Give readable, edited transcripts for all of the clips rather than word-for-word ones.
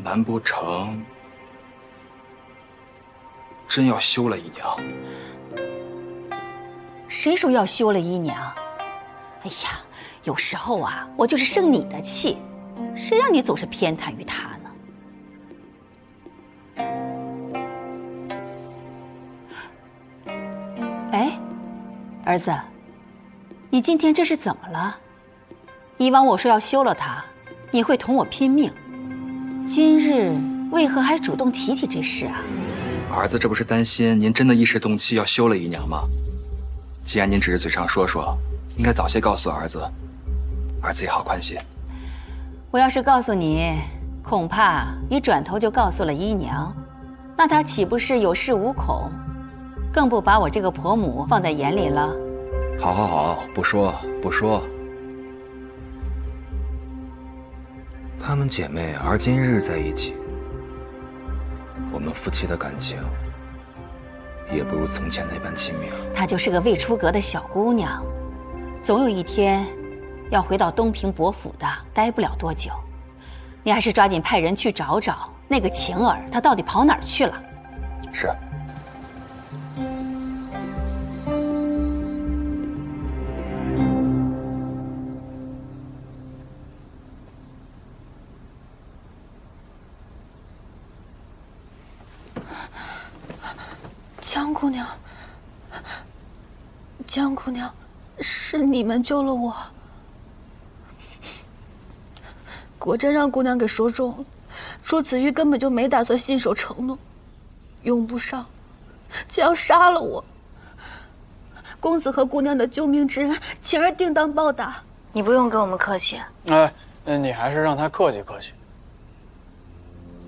难不成真要休了姨娘？谁说要休了姨娘？哎呀，有时候啊，我就是生你的气，谁让你总是偏袒于他呢？哎，儿子，你今天这是怎么了？以往我说要休了他，你会同我拼命，今日为何还主动提起这事啊？儿子这不是担心您真的一时动气要休了姨娘吗？既然您只是嘴上说说，应该早些告诉儿子，儿子也好宽心。我要是告诉你，恐怕你转头就告诉了姨娘，那她岂不是有恃无恐，更不把我这个婆母放在眼里了？好，好，好，不说，不说。她们姐妹而今日在一起，我们夫妻的感情也不如从前那般亲密了。她就是个未出阁的小姑娘，总有一天要回到东平伯府的，待不了多久。你还是抓紧派人去找找那个晴儿，她到底跑哪儿去了？是。江姑娘，江姑娘，是你们救了我。果真让姑娘给说中了，朱子玉根本就没打算信守承诺，用不上就要杀了我。公子和姑娘的救命之恩，晴儿定当报答。你不用跟我们客气。哎，你还是让他客气客气。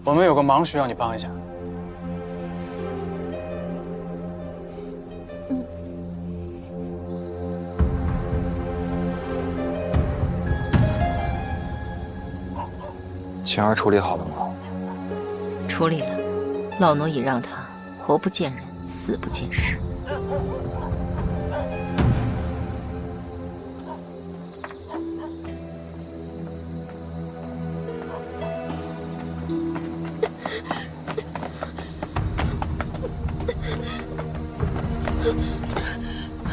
我们有个忙需要你帮一下。晴儿处理好了吗？处理了，老奴已让他活不见人，死不见尸。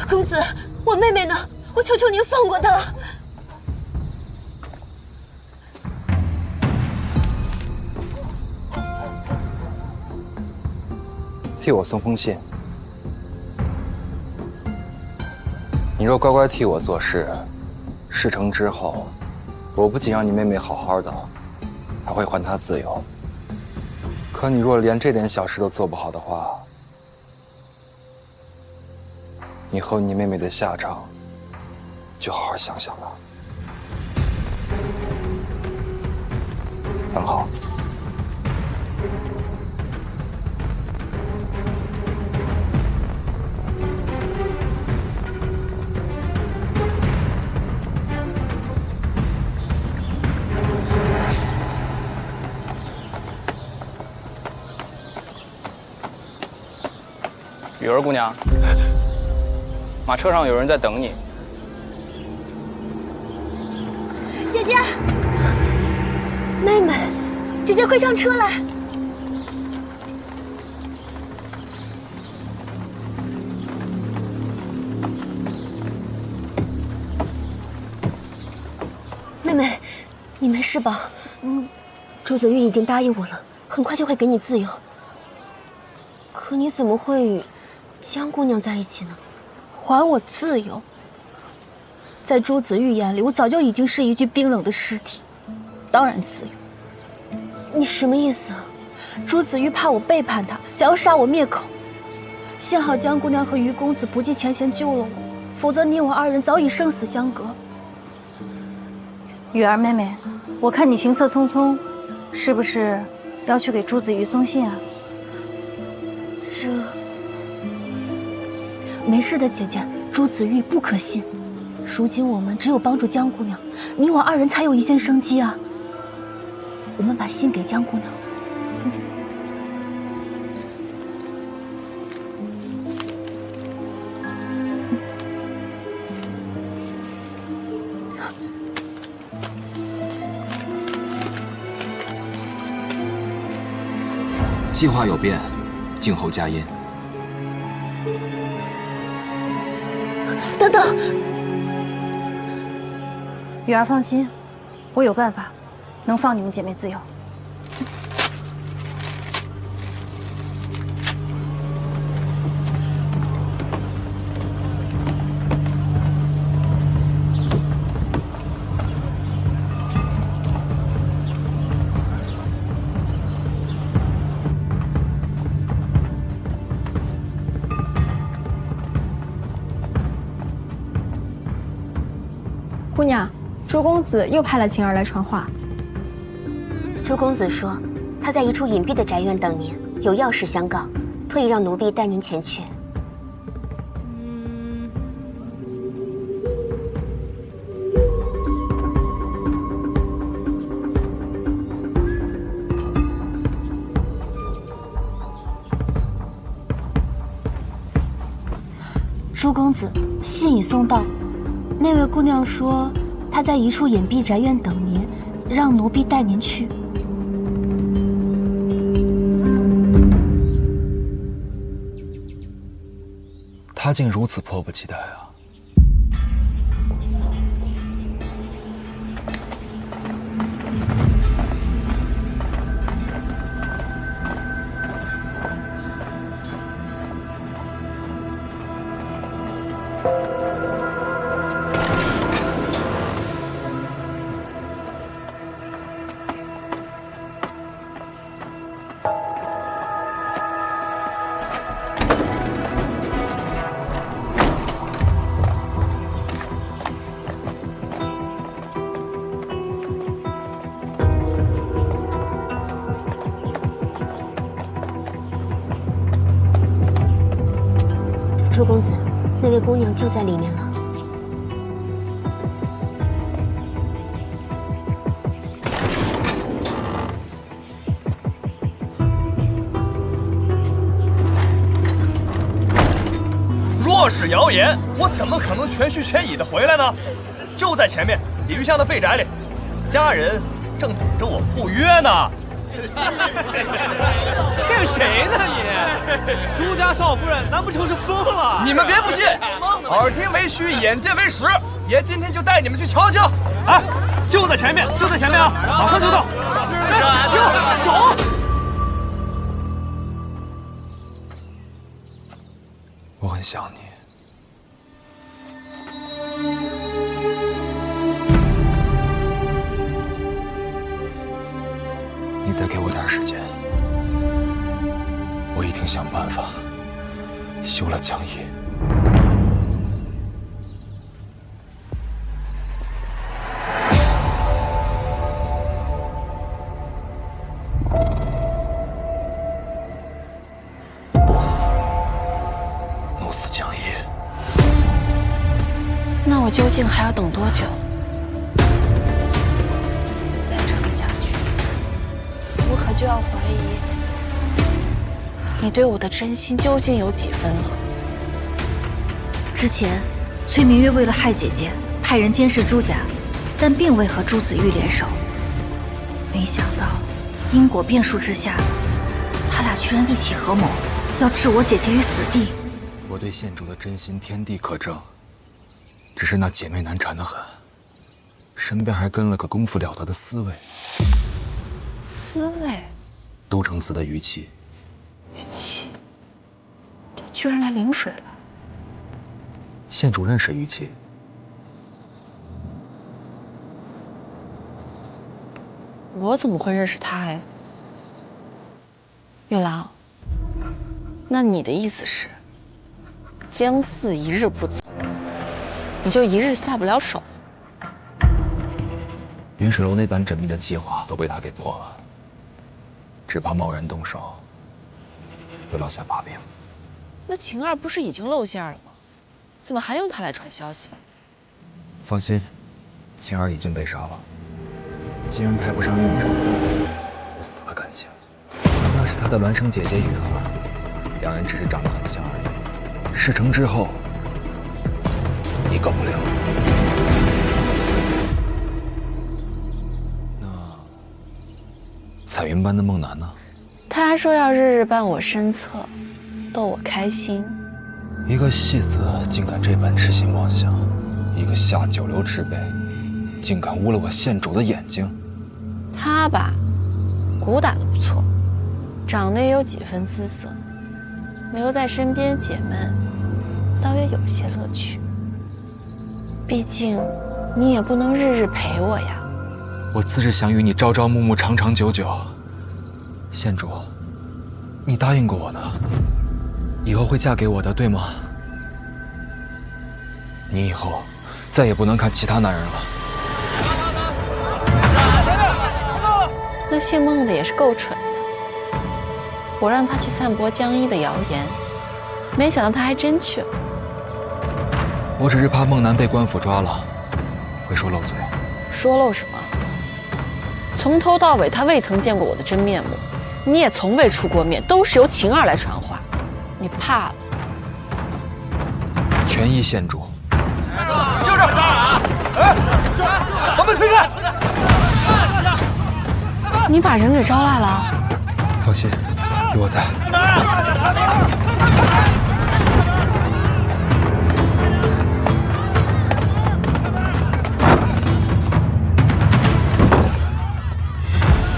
公子，我妹妹呢？我求求您放过她。替我送封信。你若乖乖替我做事，事成之后，我不仅让你妹妹好好的，还会还她自由。可你若连这点小事都做不好的话，你和你妹妹的下场，就好好想想了。很好。雨儿姑娘，马车上有人在等你。姐姐，妹妹，姐姐快上车来。妹妹，你没事吧？朱子玉已经答应我了，很快就会给你自由。可你怎么会与江姑娘在一起呢？还我自由！在朱子玉眼里，我早就已经是一具冰冷的尸体，当然自由。你什么意思啊？朱子玉怕我背叛他，想要杀我灭口。幸好江姑娘和于公子不计前嫌救了我，否则你我二人早已生死相隔。雨儿妹妹，我看你行色匆匆，是不是要去给朱子玉送信啊？这没事的，姐姐，朱子玉不可信。如今我们只有帮助江姑娘，你我二人才有一线生机啊。我们把信给江姑娘。计划有变，静候佳音。等等，雨儿放心，我有办法，能放你们姐妹自由。姑娘，朱公子又派了晴儿来传话。朱公子说，他在一处隐蔽的宅院等您，有要事相告，特意让奴婢带您前去。朱公子，信已送到。那位姑娘说，她在一处隐蔽宅院等您，让奴婢带您去。他竟如此迫不及待啊！朱公子，那位姑娘就在里面了。若是谣言，我怎么可能全虚全影的回来呢？就在前面李玉香的废宅里，家人正等着我赴约呢。骗谁呢你？朱家少夫人难不成是疯了？你们别不信，耳听为虚，眼见为实。爷今天就带你们去瞧瞧。哎，就在前面，就在前面啊，马上就到。哟，走。我很想你。你再给我点时间，我一定想办法休了江夜。不，弄死江夜。那我究竟还要等多久？再这么下去，我可就要怀疑你对我的真心究竟有几分了。之前，崔明月为了害姐姐，派人监视朱家，但并未和朱子玉联手。没想到，因果变数之下，他俩居然一起合谋，要置我姐姐于死地。我对县主的真心天地可证，只是那姐妹难缠得很，身边还跟了个功夫了得的侍卫。侍卫？都城司的余气。余气？他居然来领水了。县主认识余气。我怎么会认识他呀？月郎，那你的意思是，江四一日不走，你就一日下不了手？云水楼那般缜密的计划都被他给破了，只怕贸然动手，会落下把柄。那晴儿不是已经露馅了吗？怎么还用他来传消息？放心，晴儿已经被杀了。既然派不上用场，我死了干净。那是他的孪生姐姐雨儿，两人只是长得很像而已。事成之后，一个不留。那彩云班的梦楠呢？他他还说要日日伴我身侧，逗我开心。一个戏子竟敢这般痴心妄想，一个下九流之辈，竟敢污了我县主的眼睛。他吧，鼓打得不错，长得也有几分姿色，留在身边解闷，倒也有些乐趣。毕竟，你也不能日日陪我呀。我自是想与你朝朝暮暮，长长久久。县主，你答应过我的，以后会嫁给我的，对吗？你以后再也不能看其他男人了。那姓孟的也是够蠢的，我让他去散播江一的谣言，没想到他还真去了。我只是怕孟南被官府抓了，会说漏嘴。说漏什么？从头到尾他未曾见过我的真面目，你也从未出过面，都是由晴儿来传话。你怕了？全依县主。就这儿！哎，把门推开！你把人给招来了？放心，有我在。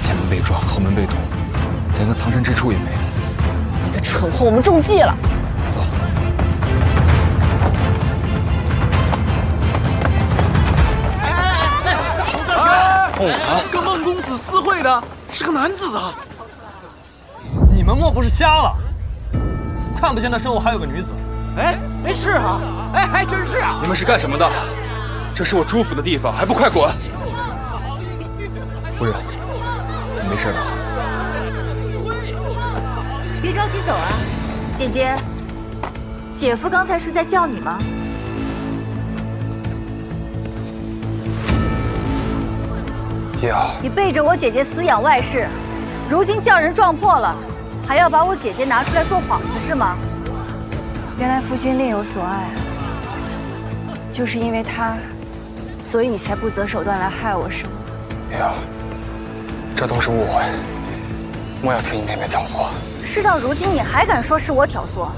前门被撞，后门被堵，连个藏身之处也没有。你个蠢货，我们中计了！走。跟孟公子私会的是个男子啊！你们莫不是瞎了？看不见那身后还有个女子？哎，是啊，哎，还真是啊！你们是干什么的？这是我朱府的地方，还不快滚！夫人，你没事吧？别着急走啊，姐姐。姐夫刚才是在叫你吗？你背着我姐姐私养外室，如今叫人撞破了，还要把我姐姐拿出来做幌子是吗？原来夫君另有所爱，就是因为他，所以你才不择手段来害我是吗？呀，这都是误会，莫要替你妹妹挑唆。事到如今，你还敢说是我挑唆？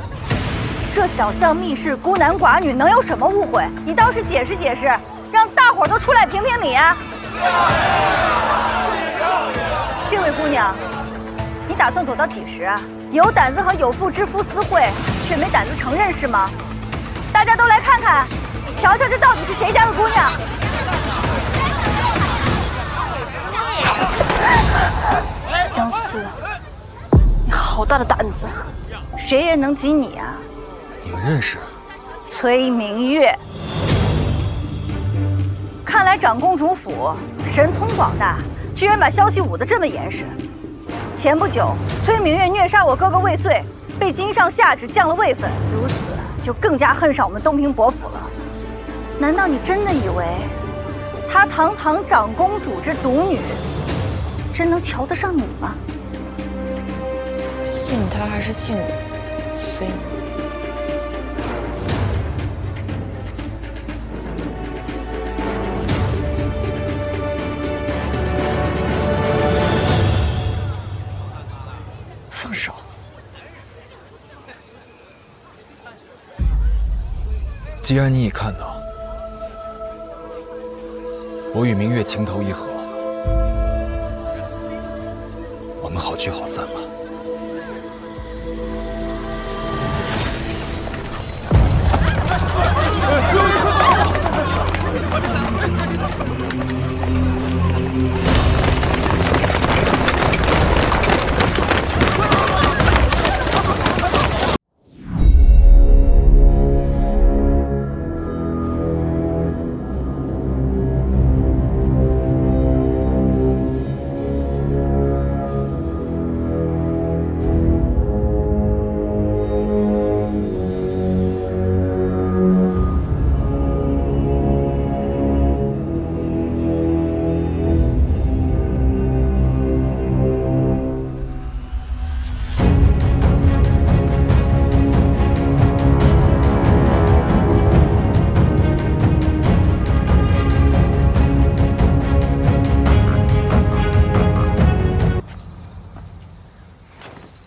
这小巷密室，孤男寡女，能有什么误会？你倒是解释解释，让大伙儿都出来评评理啊！这位姑娘，你打算躲到几时啊？有胆子和有妇之夫私会，却没胆子承认是吗？大家都来看看，瞧瞧这到底是谁家的姑娘！江思，你好大的胆子，谁人能及你啊？你们认识？崔明月。看来长公主府神通广大，居然把消息捂得这么严实。前不久，崔明月虐杀我哥哥未遂，被京上下旨降了位分，如此就更加恨上我们东平伯府了。难道你真的以为，她堂堂长公主之独女，真能瞧得上你吗？信他还是信我，随你。放手！既然你已看到，我与明月情投意合，我们好聚好散吧。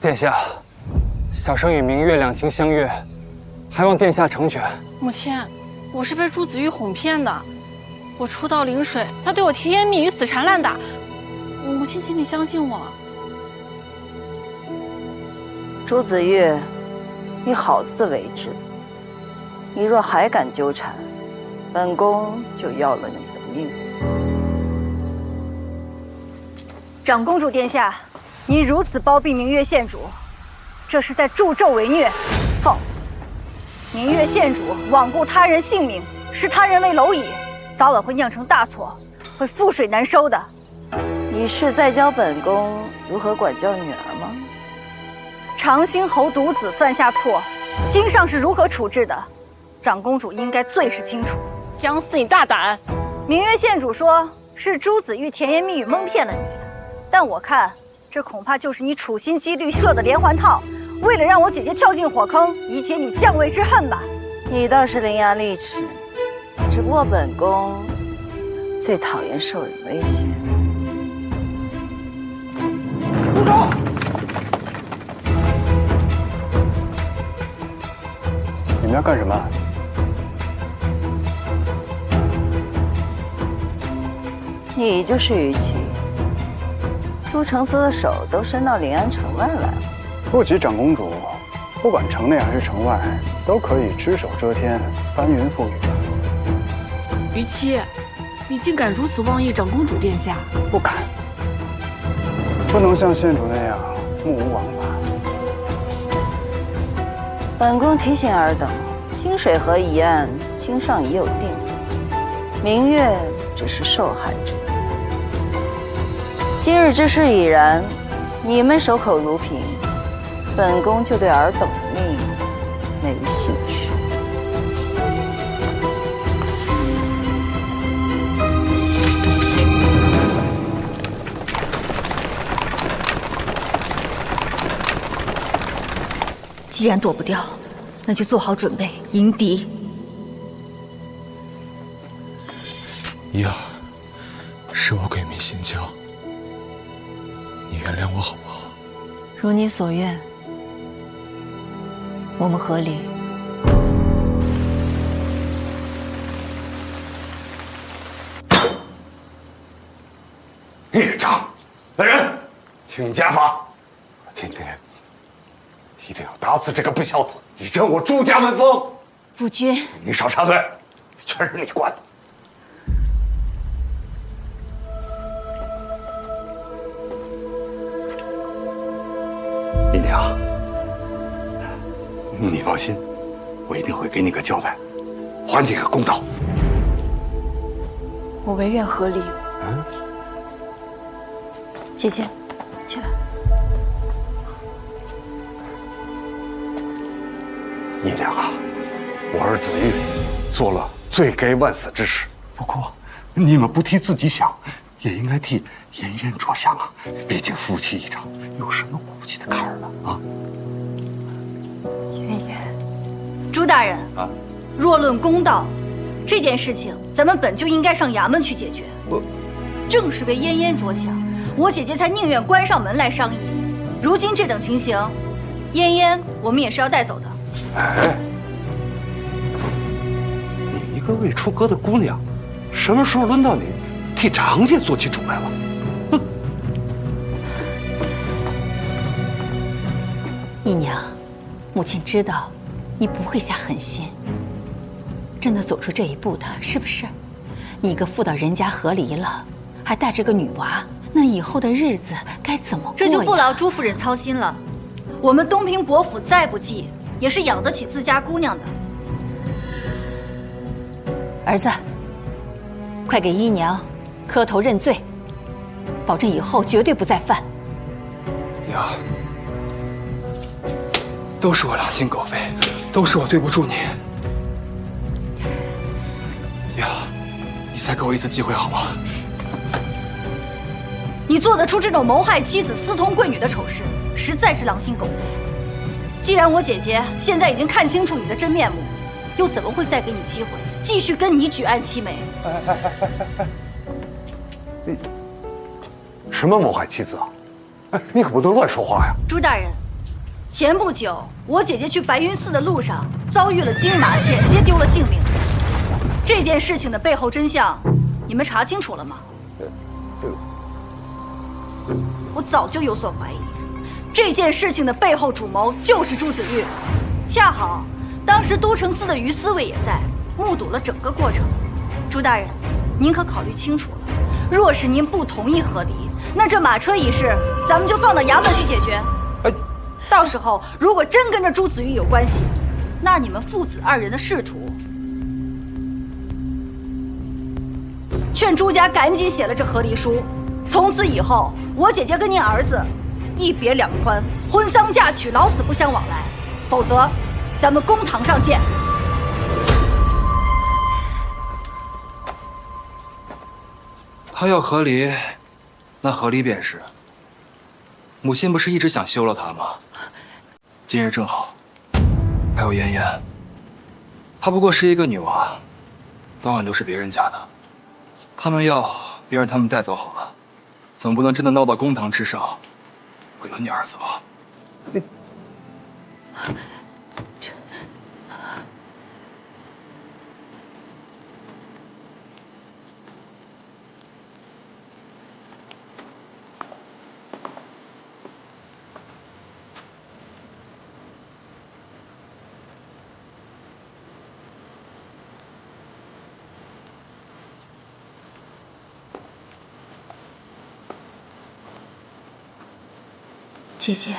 殿下，小生与明月两情相悦，还望殿下成全。母亲，我是被朱子玉哄骗的。我初到临水，他对我甜言蜜语，死缠烂打。母亲，请你相信我。朱子玉，你好自为之。你若还敢纠缠，本宫就要了你的命。长公主殿下，您如此包庇明月县主，这是在助纣为虐，放肆！明月县主罔顾他人性命，视他人为蝼蚁，早晚会酿成大错，会覆水难收的。你是在教本宫如何管教女儿吗？长兴侯独子犯下错，经上是如何处置的？长公主应该最是清楚。姜思，你大胆！明月县主说是朱子玉甜言蜜语蒙骗了你，但我看这恐怕就是你处心积虑设的连环套，为了让我姐姐跳进火坑，以解你降位之恨吧。你倒是伶牙俐齿，只不过本宫最讨厌受人威胁。住手！你们要干什么？你就是于琦，都城司的手都伸到临安城外来了。不及长公主，不管城内还是城外，都可以只手遮天，翻云覆雨。于七，你竟敢如此妄议长公主殿下？不敢，不能像县主那样目无王法。本宫提醒尔等，清水河一案京上已有定，明月只是受害者。今日之事已然，你们守口如瓶，本宫就对尔等的命没兴趣。既然躲不掉，那就做好准备迎敌。呀，是我鬼迷心窍，你原谅我好不好？如你所愿，我们和离。孽障！来人，请家法！今天一定要打死这个不孝子，以正我朱家门风。夫君，你少插嘴，全是你管。姨娘，你放心，我一定会给你个交代，还你个公道。我唯愿和离。姐姐，起来。姨娘啊，我儿子玉做了罪该万死之事，不过你们不替自己想，也应该替妍妍着想啊！毕竟夫妻一场，有什么过不去的坎儿呢？啊！妍妍，朱大人啊，若论公道，这件事情咱们本就应该上衙门去解决。正是为嫣嫣着想，我姐姐才宁愿关上门来商议。如今这等情形，嫣嫣我们也是要带走的。哎，你一个未出阁的姑娘，什么时候轮到你替长家做起主来了？哼！姨娘，母亲知道你不会下狠心。真的走出这一步的，是不是？你一个妇道人家和离了，还带着个女娃，那以后的日子该怎么过呀？这就不劳朱夫人操心了。我们东平伯府再不济，也是养得起自家姑娘的。儿子，快给姨娘磕头认罪，保证以后绝对不再犯。呀，都是我狼心狗肺，都是我对不住你。呀，你再给我一次机会好吗？你做得出这种谋害妻子、私通贵女的丑事，实在是狼心狗肺。既然我姐姐现在已经看清楚你的真面目，又怎么会再给你机会继续跟你举案齐眉？你什么谋害妻子啊？哎，你可不能乱说话呀！朱大人，前不久，我姐姐去白云寺的路上遭遇了金马，险些丢了性命。这件事情的背后真相，你们查清楚了吗？我早就有所怀疑，这件事情的背后主谋就是朱子玉。恰好，当时都城司的于司卫也在，目睹了整个过程。朱大人，您可考虑清楚了。若是您不同意和离，那这马车一事，咱们就放到衙门去解决。到时候如果真跟着朱子玉有关系，那你们父子二人的仕途，劝朱家赶紧写了这和离书。从此以后，我姐姐跟您儿子一别两宽，婚丧嫁娶老死不相往来。否则，咱们公堂上见。他要和离，那和离便是。母亲不是一直想休了他吗？今日正好，还有妍妍，她不过是一个女娃，早晚都是别人家的。他们要，别让他们带走好了，总不能真的闹到公堂之上，毁了你儿子吧？这。姐姐，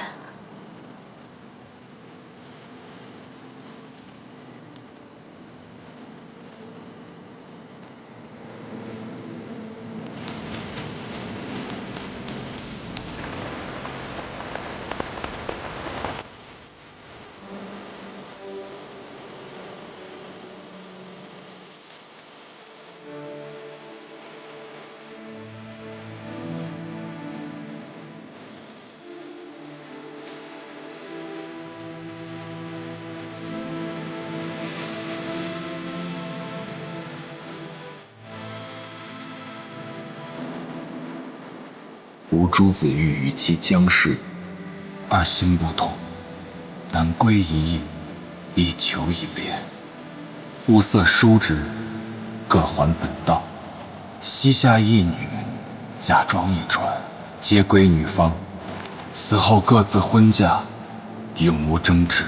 吾朱子玉与其将氏，二心不同，难归一意，以求一别。物色叔侄，各还本道。膝下一女，嫁妆一传，皆归女方。此后各自婚嫁，永无争执。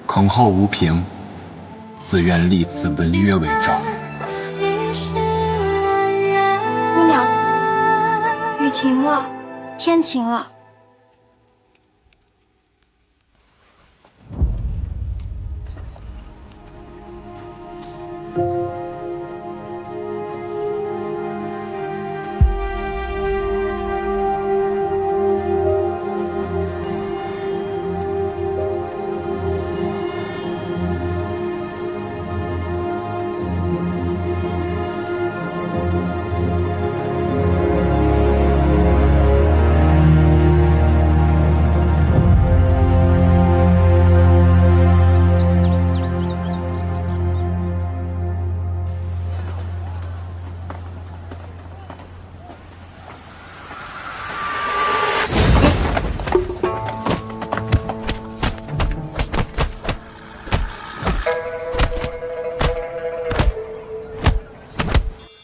恐后无凭，自愿立此文约为证。姑娘，雨停了，天晴了。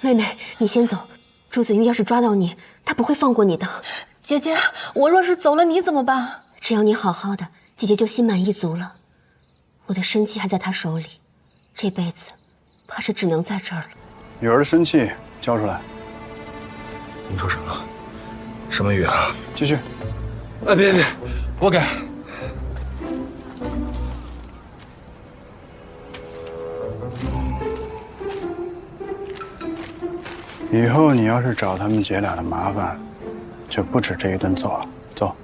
妹妹，你先走。朱子玉要是抓到你，他不会放过你的。姐姐，我若是走了，你怎么办？只要你好好的，姐姐就心满意足了。我的生气还在他手里，这辈子怕是只能在这儿了。女儿的生气交出来。你说什么？什么语啊？继续。哎，别，我改。以后你要是找他们姐俩的麻烦，就不止这一顿揍了。走。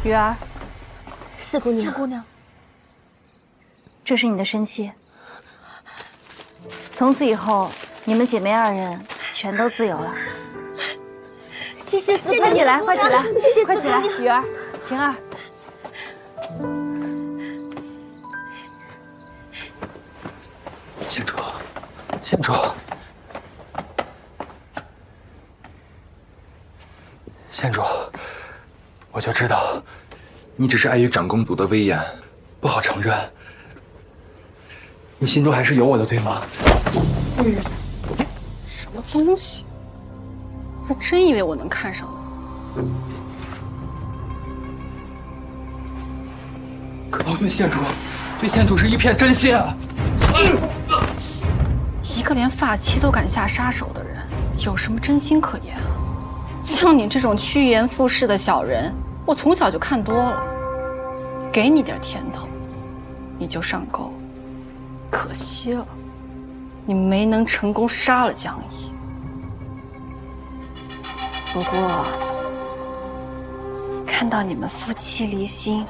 鱼儿，四姑娘，四姑娘，这是你的生气。从此以后，你们姐妹二人全都自由了。谢谢四姑娘，快起来，快起来，谢谢快起来，四姑娘雨儿、晴儿。县主，县主，县主，我就知道，你只是碍于长公主的威严，不好承认。你心中还是有我的，对吗？什么东西？还真以为我能看上你？可我对县主是一片真心啊！一个连发妻都敢下杀手的人，有什么真心可言啊？像你这种趋炎附势的小人，我从小就看多了。给你点甜头，你就上钩。可惜了，你没能成功杀了江一。不过，看到你们夫妻离心，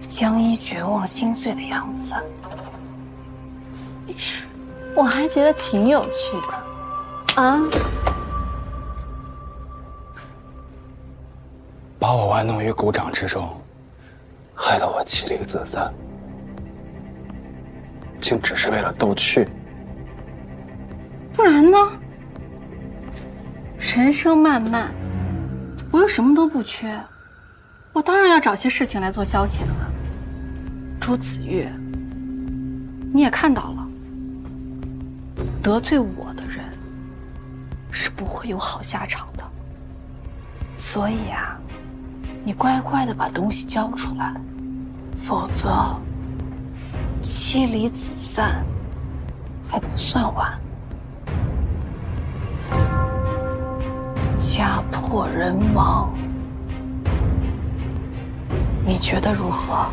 江一绝望心碎的样子，我还觉得挺有趣的。啊！把我玩弄于股掌之中，害得我妻离子散，竟只是为了逗趣。不然呢？人生漫漫，我又什么都不缺，我当然要找些事情来做消遣了。朱子玉，你也看到了，得罪我的人是不会有好下场的。所以啊，你乖乖的把东西交出来，否则妻离子散还不算晚。家破人亡，你觉得如何？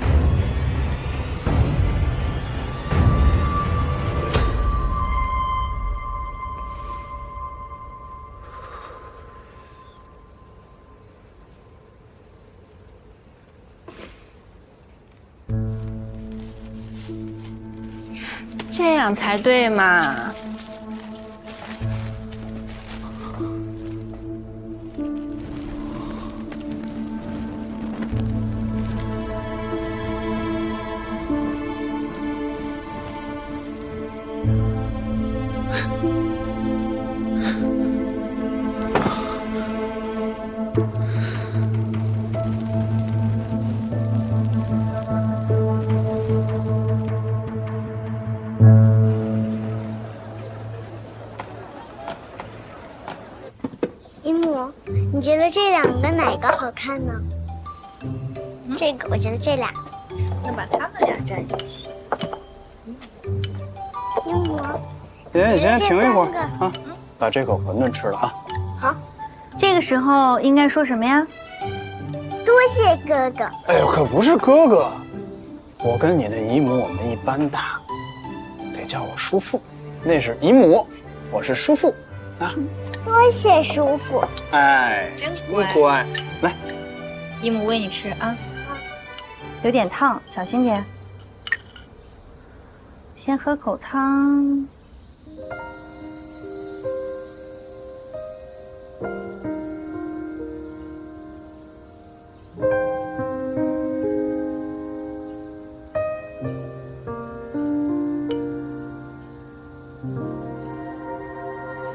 这样才对嘛！姨母，你觉得这两个哪个好看呢？这个，我觉得这俩。那把他们俩站一起。姨母，姐，先停一会儿这啊，把这口馄饨吃了啊。好，这个时候应该说什么呀？多谢哥哥。哎呦，可不是哥哥，我跟你的姨母我们一般大，得叫我叔父。那是姨母，我是叔父啊。多谢叔父。哎，真乖，来，姨母喂你吃啊。有点烫，小心点。先喝口汤。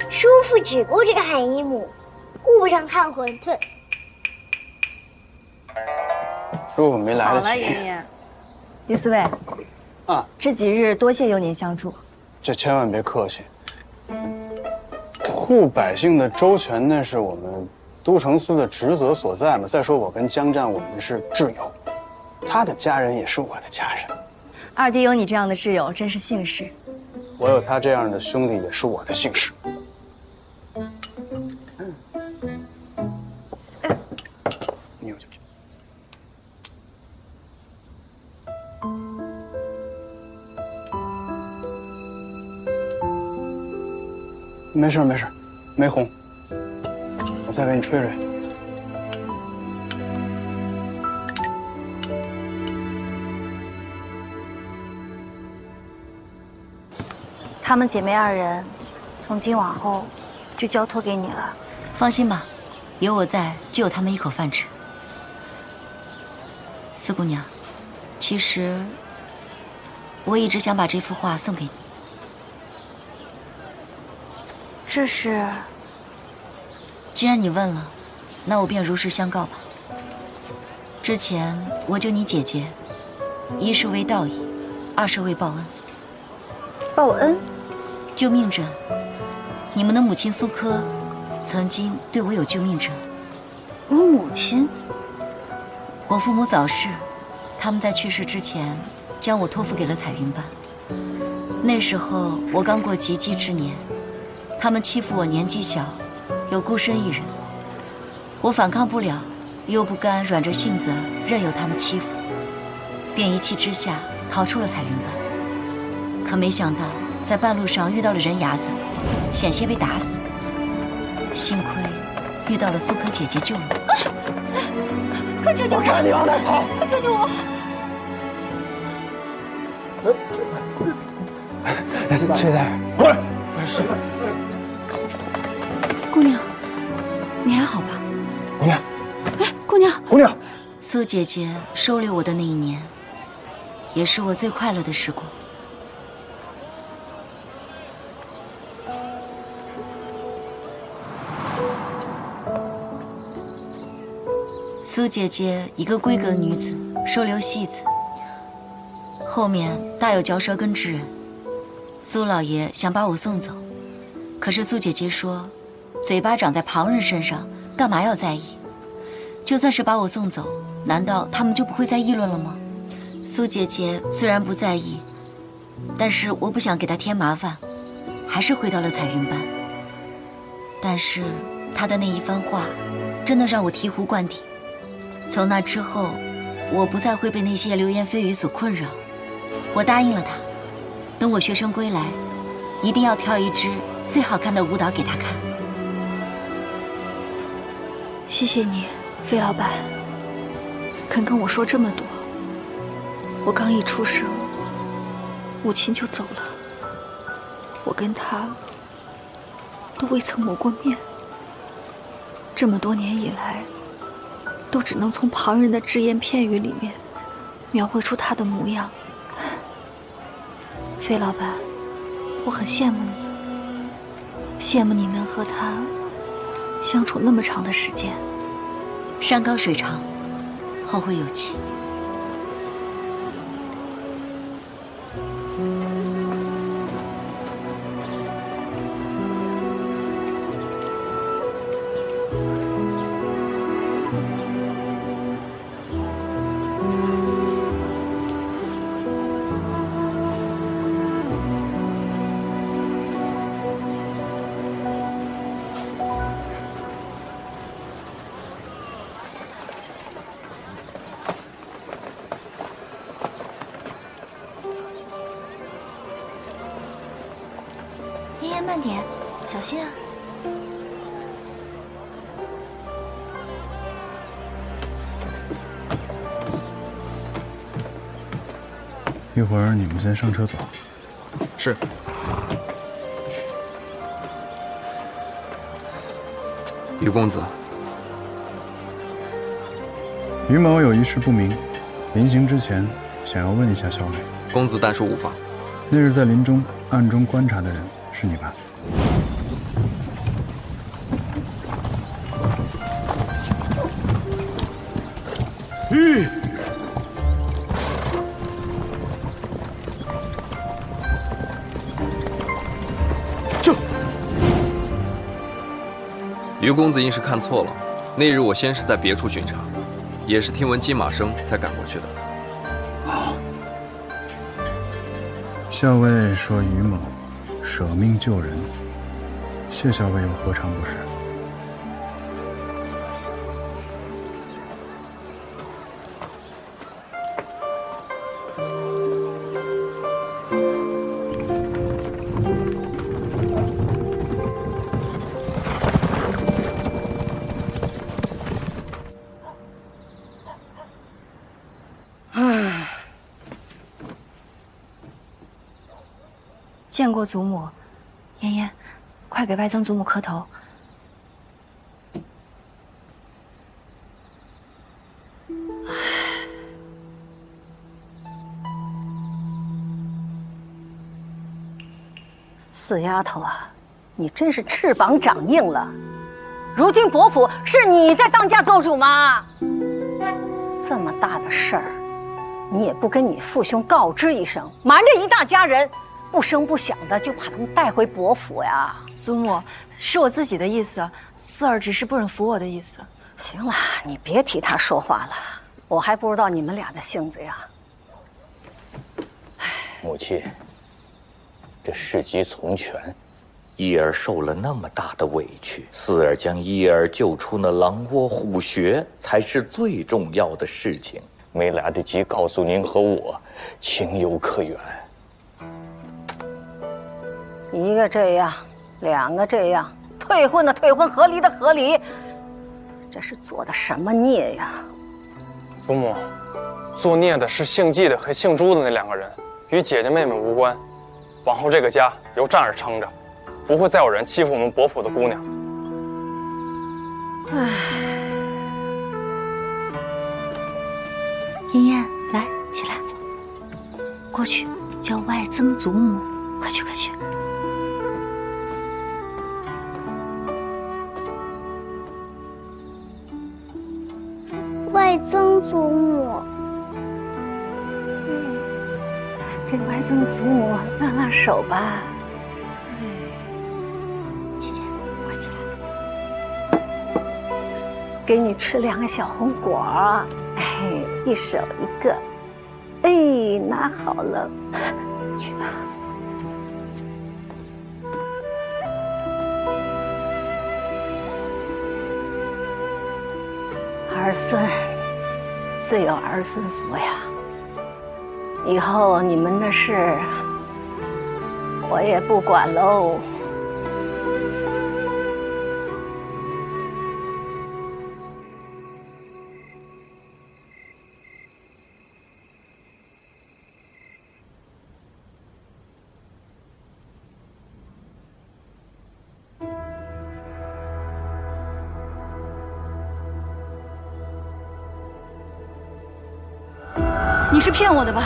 叔父只顾着看姨母，顾不上看馄饨。叔父没来得及。好了，爷爷。于四卫，啊，这几日多谢有您相助。这千万别客气。护百姓的周全，那是我们都城司的职责所在嘛。再说我跟江战，我们是挚友，他的家人也是我的家人。二弟有你这样的挚友，真是幸事。我有他这样的兄弟，也是我的幸事。没事没事，没红，我再给你吹吹。她们姐妹二人，从今往后就交托给你了。放心吧，有我在，就有他们一口饭吃。四姑娘，其实我一直想把这幅画送给你。这是……既然你问了，那我便如实相告吧。之前我救你姐姐，一是为道义，二是为报恩。报恩？救命之恩。你们的母亲苏柯，曾经对我有救命之恩。我母亲？我父母早逝，他们在去世之前，将我托付给了彩云班。那时候我刚过及笄之年，他们欺负我年纪小，有孤身一人。我反抗不了，又不甘软着性子任由他们欺负，便一气之下逃出了彩云班。可没想到在半路上遇到了人牙子，险些被打死。幸亏遇到了苏柯姐姐救了我。快救救我！让你往哪跑！快救救我！翠黛，滚！是。姑娘，你还好吧？姑娘，哎，姑娘，姑娘，苏姐姐收留我的那一年，也是我最快乐的时光。苏姐姐一个闺阁女子，收留戏子，后面大有嚼舌根之人。苏老爷想把我送走，可是苏姐姐说，嘴巴长在旁人身上，干嘛要在意？就算是把我送走，难道他们就不会再议论了吗？苏姐姐虽然不在意，但是我不想给她添麻烦，还是回到了彩云班。但是她的那一番话，真的让我醍醐灌顶。从那之后，我不再会被那些流言蜚语所困扰。我答应了他，等我学成归来，一定要跳一支最好看的舞蹈给他看。谢谢你，费老板，肯跟我说这么多。我刚一出生，母亲就走了，我跟她都未曾谋过面。这么多年以来，都只能从旁人的只言片语里面描绘出他的模样。费老板，我很羡慕你，羡慕你能和他相处那么长的时间。山高水长，后会有期。妍妍，慢点，小心啊！一会儿你们先上车走。是。于公子，于某有一事不明，临行之前想要问一下小美。公子但说无妨。那日在林中暗中观察的人是你吧？于公子应是看错了，那日我先是在别处巡查，也是听闻金马声才赶过去的。校尉说于某舍命救人，谢校尉又何尝不是？见过祖母。妍妍，快给外曾祖母磕头。死丫头啊，你真是翅膀长硬了。如今伯府是你在当家做主吗？这么大的事儿，你也不跟你父兄告知一声，瞒着一大家人，不声不响的就把他们带回伯府呀？祖母，是我自己的意思，四儿只是不忍服我的意思。行了，你别替他说话了，我还不知道你们俩的性子呀。母亲，这事急从权，一儿受了那么大的委屈，四儿将一儿救出那狼窝虎穴，才是最重要的事情。没来得及告诉您和我，情有可原。一个这样，两个这样，退婚的退婚，合离的合离，这是做的什么孽呀？祖母，作孽的是姓纪的和姓朱的那2个人，与姐姐妹妹无关。往后这个家由战儿撑着，不会再有人欺负我们伯府的姑娘。唉，妍妍，来，起来，过去叫外曾祖母，快去快去。外曾祖母。给外曾祖母拉拉手吧。姐姐，快起来。给你吃2个小红果，哎，一手一个，哎，拿好了，去吧。儿孙自有儿孙福呀。以后你们的事，我也不管喽。你是骗我的吧？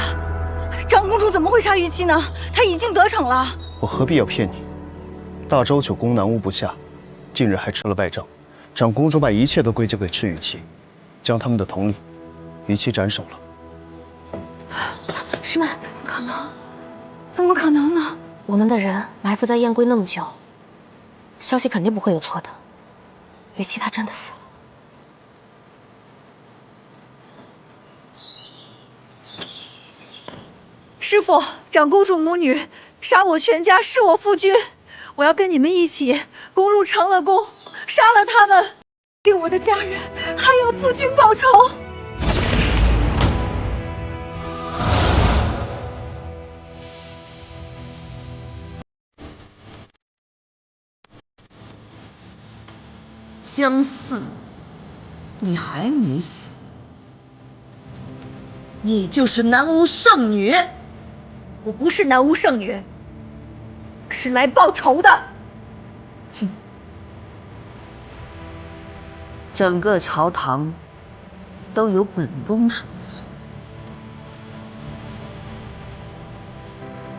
长公主怎么会杀虞姬呢？她已经得逞了。我何必要骗你？大周久宫南屋不下，近日还吃了败仗。长公主把一切都归咎给赤羽期，将他们的统领虞姬斩首了。师妹，怎么可能？怎么可能呢？我们的人埋伏在燕归那么久，消息肯定不会有错的。虞姬她真的死了。师父，长公主母女杀我全家，弑我夫君，我要跟你们一起攻入长乐宫，杀了他们，给我的家人还有夫君报仇。姜四，你还没死，你就是南无圣女。我不是南无圣女，是来报仇的。哼！整个朝堂都由本宫说了算，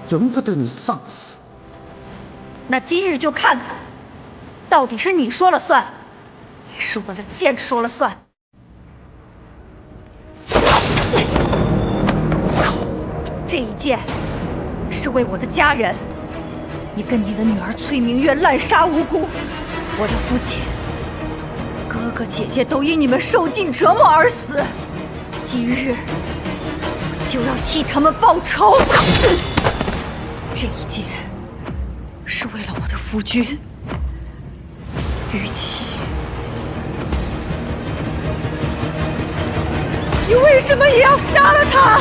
容不得你放肆。那今日就看看，到底是你说了算，还是我的剑说了算。这一剑是为我的家人，你跟你的女儿崔明月滥杀无辜，我的父亲、哥哥姐姐都因你们受尽折磨而死，今日我就要替他们报仇。这一剑是为了我的夫君虞姬。你为什么也要杀了他？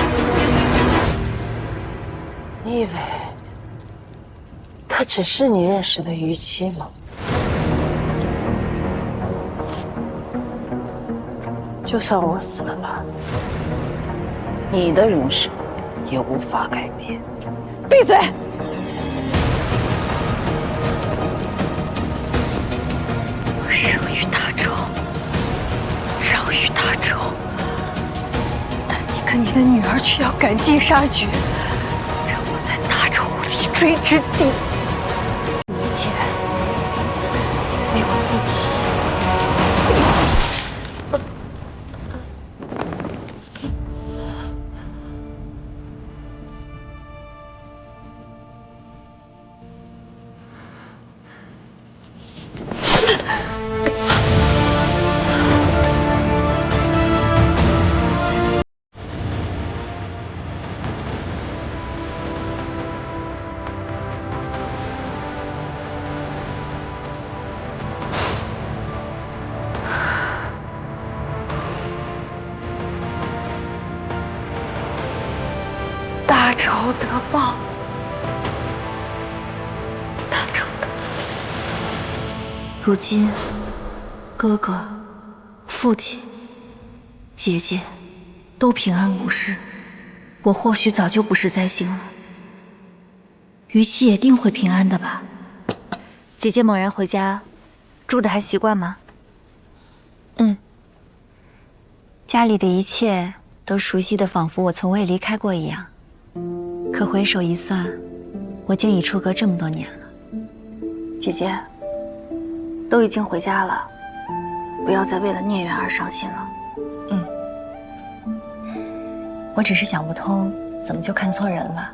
你以为她只是你认识的虞姬吗？就算我死了，你的人生也无法改变。闭嘴！生于大周，长于大周，但你跟你的女儿却要赶尽杀绝，让我在大周无立锥之地。一切为我自己。大仇得报，大仇得报。如今，哥哥、父亲、姐姐都平安无事，我或许早就不是灾星了。于七也定会平安的吧？姐姐猛然回家，住的还习惯吗？家里的一切都熟悉的仿佛我从未离开过一样。可回首一算，我竟已出阁这么多年了。姐姐，都已经回家了，不要再为了孽缘而伤心了。我只是想不通，怎么就看错人了。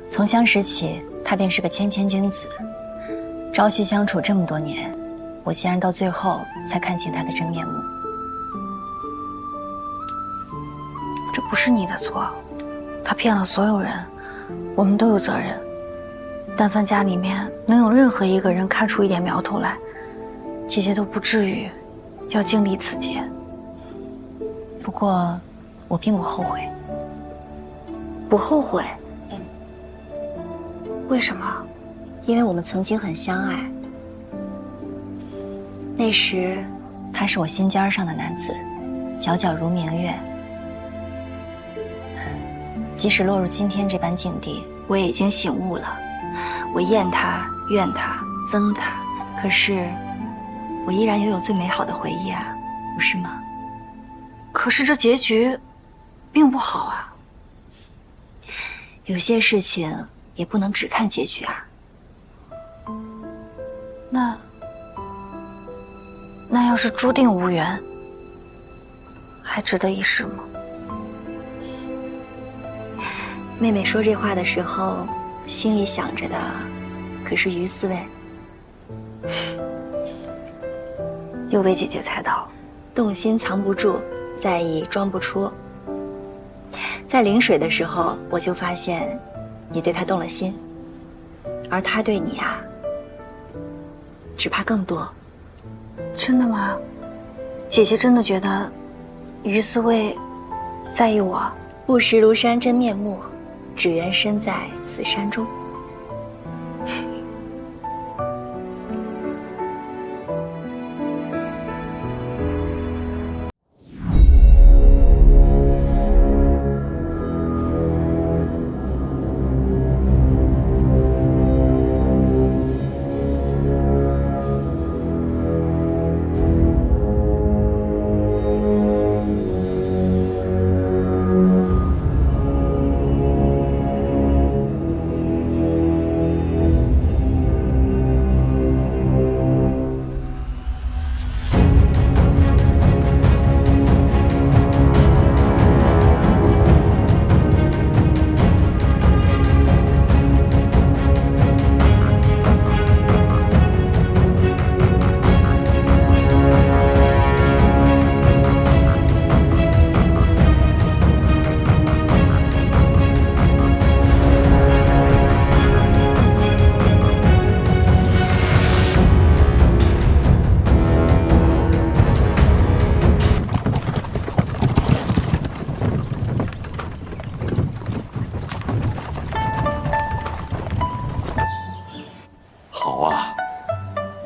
从相识起，他便是个谦谦君子，朝夕相处这么多年，我竟然到最后才看清他的真面目。这不是你的错，他骗了所有人，我们都有责任。但凡家里面能有任何一个人看出一点苗头来，姐姐都不至于要经历此劫。不过，我并不后悔。不后悔？为什么？因为我们曾经很相爱。那时，他是我心尖上的男子，皎皎如明月。即使落入今天这般境地，我也已经醒悟了。我厌他、怨他、憎他，可是我依然拥有最美好的回忆啊，不是吗？可是这结局并不好啊。有些事情也不能只看结局啊。那要是注定无缘，还值得一试吗？妹妹说这话的时候，心里想着的可是于思卫。又被姐姐猜到，动心藏不住，在意装不出。在临水的时候，我就发现你对他动了心，而他对你啊，只怕更多。真的吗？姐姐真的觉得于思卫在意我？不识庐山真面目，只缘身在此山中。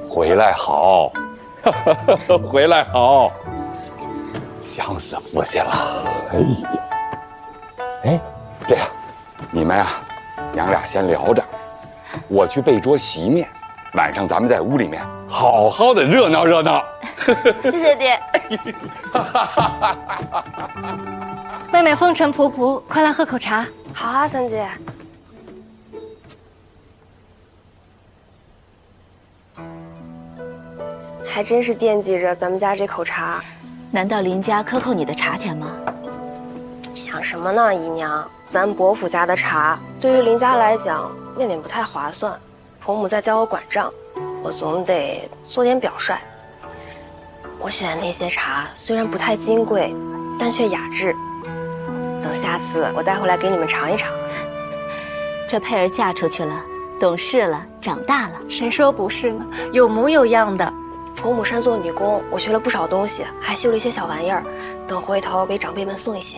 回来好，回来好，想死父亲了。哎呀，哎，这样，你们啊，娘俩先聊着，我去备桌席面，晚上咱们在屋里面好好的热闹热闹。谢谢爹。妹妹风尘仆仆，快来喝口茶。好啊，三姐。还真是惦记着咱们家这口茶。难道林家克扣你的茶钱吗？想什么呢，姨娘？咱伯父家的茶，对于林家来讲，未免不太划算。婆母在教我管账，我总得做点表率。我选的那些茶虽然不太金贵，但却雅致。等下次我带回来给你们尝一尝。这佩儿嫁出去了，懂事了，长大了。谁说不是呢？有模有样的。婆母擅做女工，我学了不少东西，还绣了一些小玩意儿，等回头给长辈们送一些。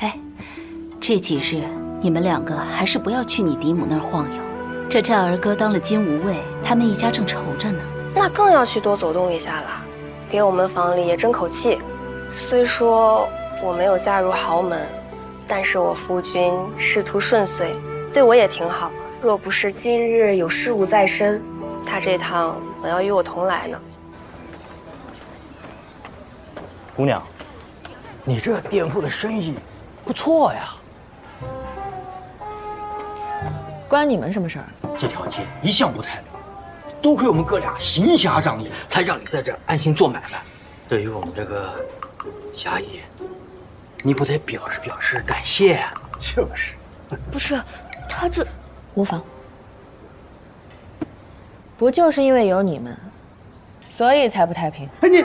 哎，这几日你们两个还是不要去你嫡母那儿晃悠。这战儿哥当了金吾卫，他们一家正愁着呢。那更要去多走动一下了，给我们房里也争口气。虽说我没有嫁入豪门，但是我夫君仕途顺遂，对我也挺好。若不是今日有事务在身，他这趟本要与我同来呢。姑娘，你这店铺的生意不错呀。关你们什么事儿？这条街一向不太平，多亏我们哥俩行侠仗义，才让你在这儿安心做买卖。对于我们这个侠义，你不得表示感谢啊？就是。不是，他这无妨。不就是因为有你们，所以才不太平？哎你，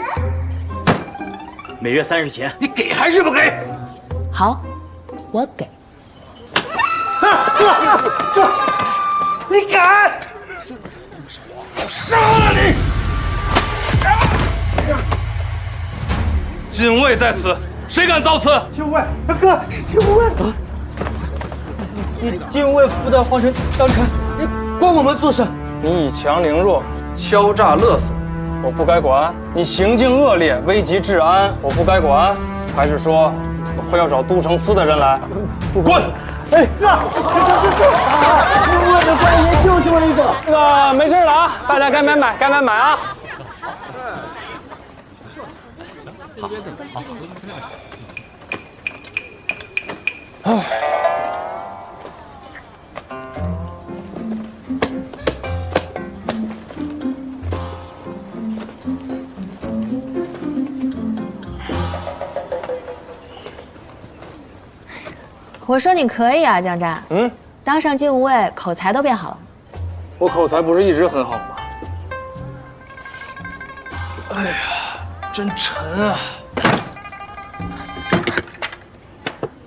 每月30钱，你给还是不给？好，我给。哥，你敢！我杀了你！禁卫在此，谁敢造次？禁卫，哥是禁卫。你禁卫辅导皇城当臣，你管我们做甚？你以强凌弱，敲诈勒索，我不该管；你行径恶劣，危及治安，我不该管。还是说，我非要找都城司的人来？滚！哎哥，我的官爷救我一个。没事了啊，大家该买啊。好。唉。我说你可以啊，江战。当上禁务卫，口才都变好了。我口才不是一直很好吗？哎呀，真沉啊！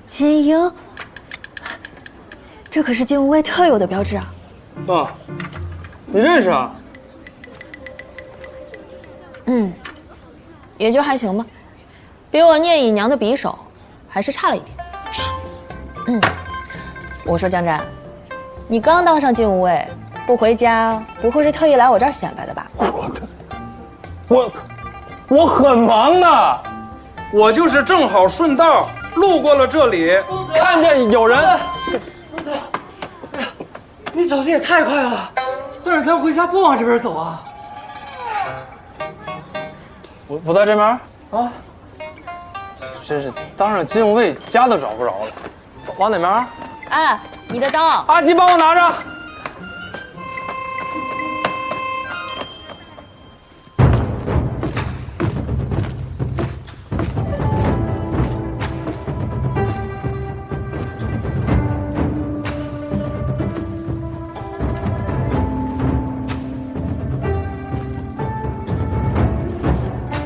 金鹰，这可是禁务卫特有的标志啊。啊，你认识啊？也就还行吧，比我聂姨娘的匕首还是差了一点。我说江战，你刚当上禁务卫，不回家，不会是特意来我这儿显摆的吧？我很忙的，我就是正好顺道路过了这里，看见有人。你走的也太快了，但是咱回家不往这边走啊。不在这边啊？真是当上禁务卫，家都找不着了。往哪边？哎，你的刀，阿吉帮我拿着。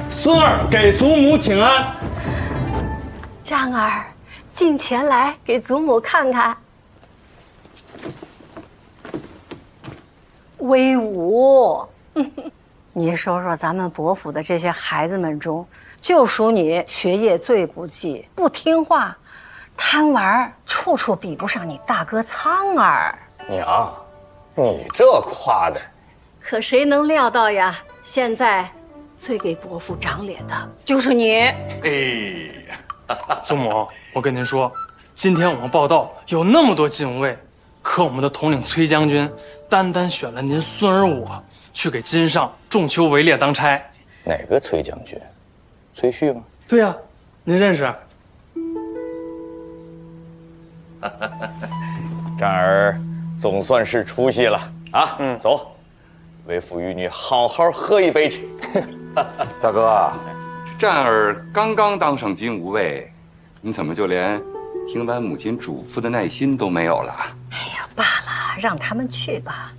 孙儿给祖母请安。战儿，进前来给祖母看看。威武！你说说，咱们伯府的这些孩子们中，就属你学业最不济，不听话，贪玩，处处比不上你大哥苍儿。娘，你这夸的，可谁能料到呀？现在最给伯父长脸的就是你。祖母，我跟您说，今天我们报道有那么多禁卫，可我们的统领崔将军单单选了您孙儿我，去给金上仲秋围猎当差。哪个崔将军？崔旭吗？对呀，您认识？战儿总算是出息了啊！走，为父与女好好喝一杯去。大哥，战儿刚刚当上金吾卫，你怎么就连听完母亲嘱咐的耐心都没有了？哎呀，罢了，让他们去吧。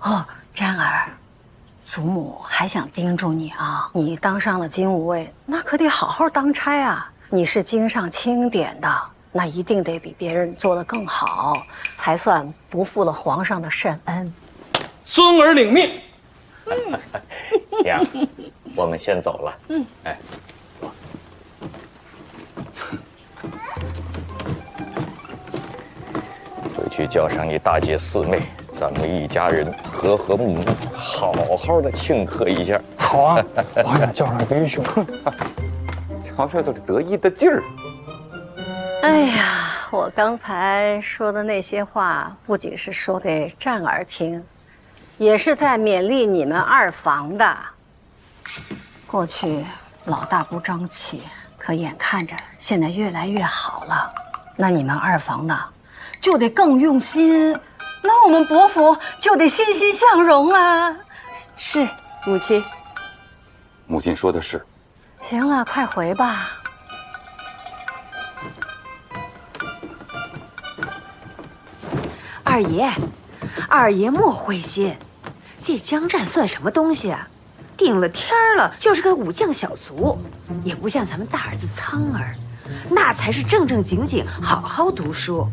哦，詹儿，祖母还想叮嘱你啊，你当上了金吾卫，那可得好好当差啊。你是京上钦点的，那一定得比别人做得更好，才算不负了皇上的圣恩。孙儿领命。娘，我们先走了。哎，回去叫上你大姐四妹，咱们一家人和和睦睦，好好的庆贺一下。好啊，我还想叫上于兄。瞧瞧这个得意的劲儿。哎呀，我刚才说的那些话，不仅是说给战儿听，也是在勉励你们二房的。过去老大不争气，可眼看着现在越来越好了，那你们二房的就得更用心，那我们伯府就得欣欣向荣啊！是，母亲。母亲说的是。行了，快回吧。二爷莫灰心，这江战算什么东西啊？顶了天了就是个武将小卒，也不像咱们大儿子苍儿，那才是正正经经好好读书。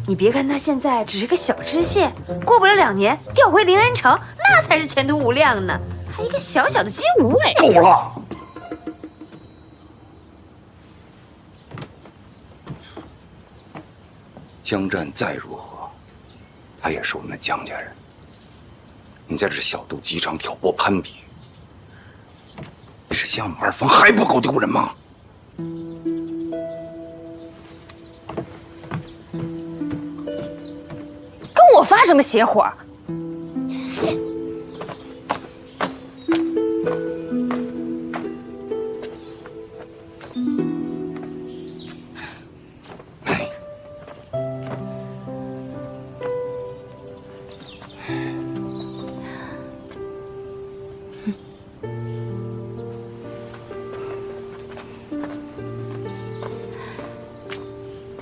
你别看他现在只是个小知县，过不了2年调回临安城，那才是前途无量呢。还一个小小的金吾卫，够了！江战再如何，他也是我们江家人。你在这小肚鸡肠挑拨攀比，你是嫌我们二房还不够丢人吗？跟我发什么邪火？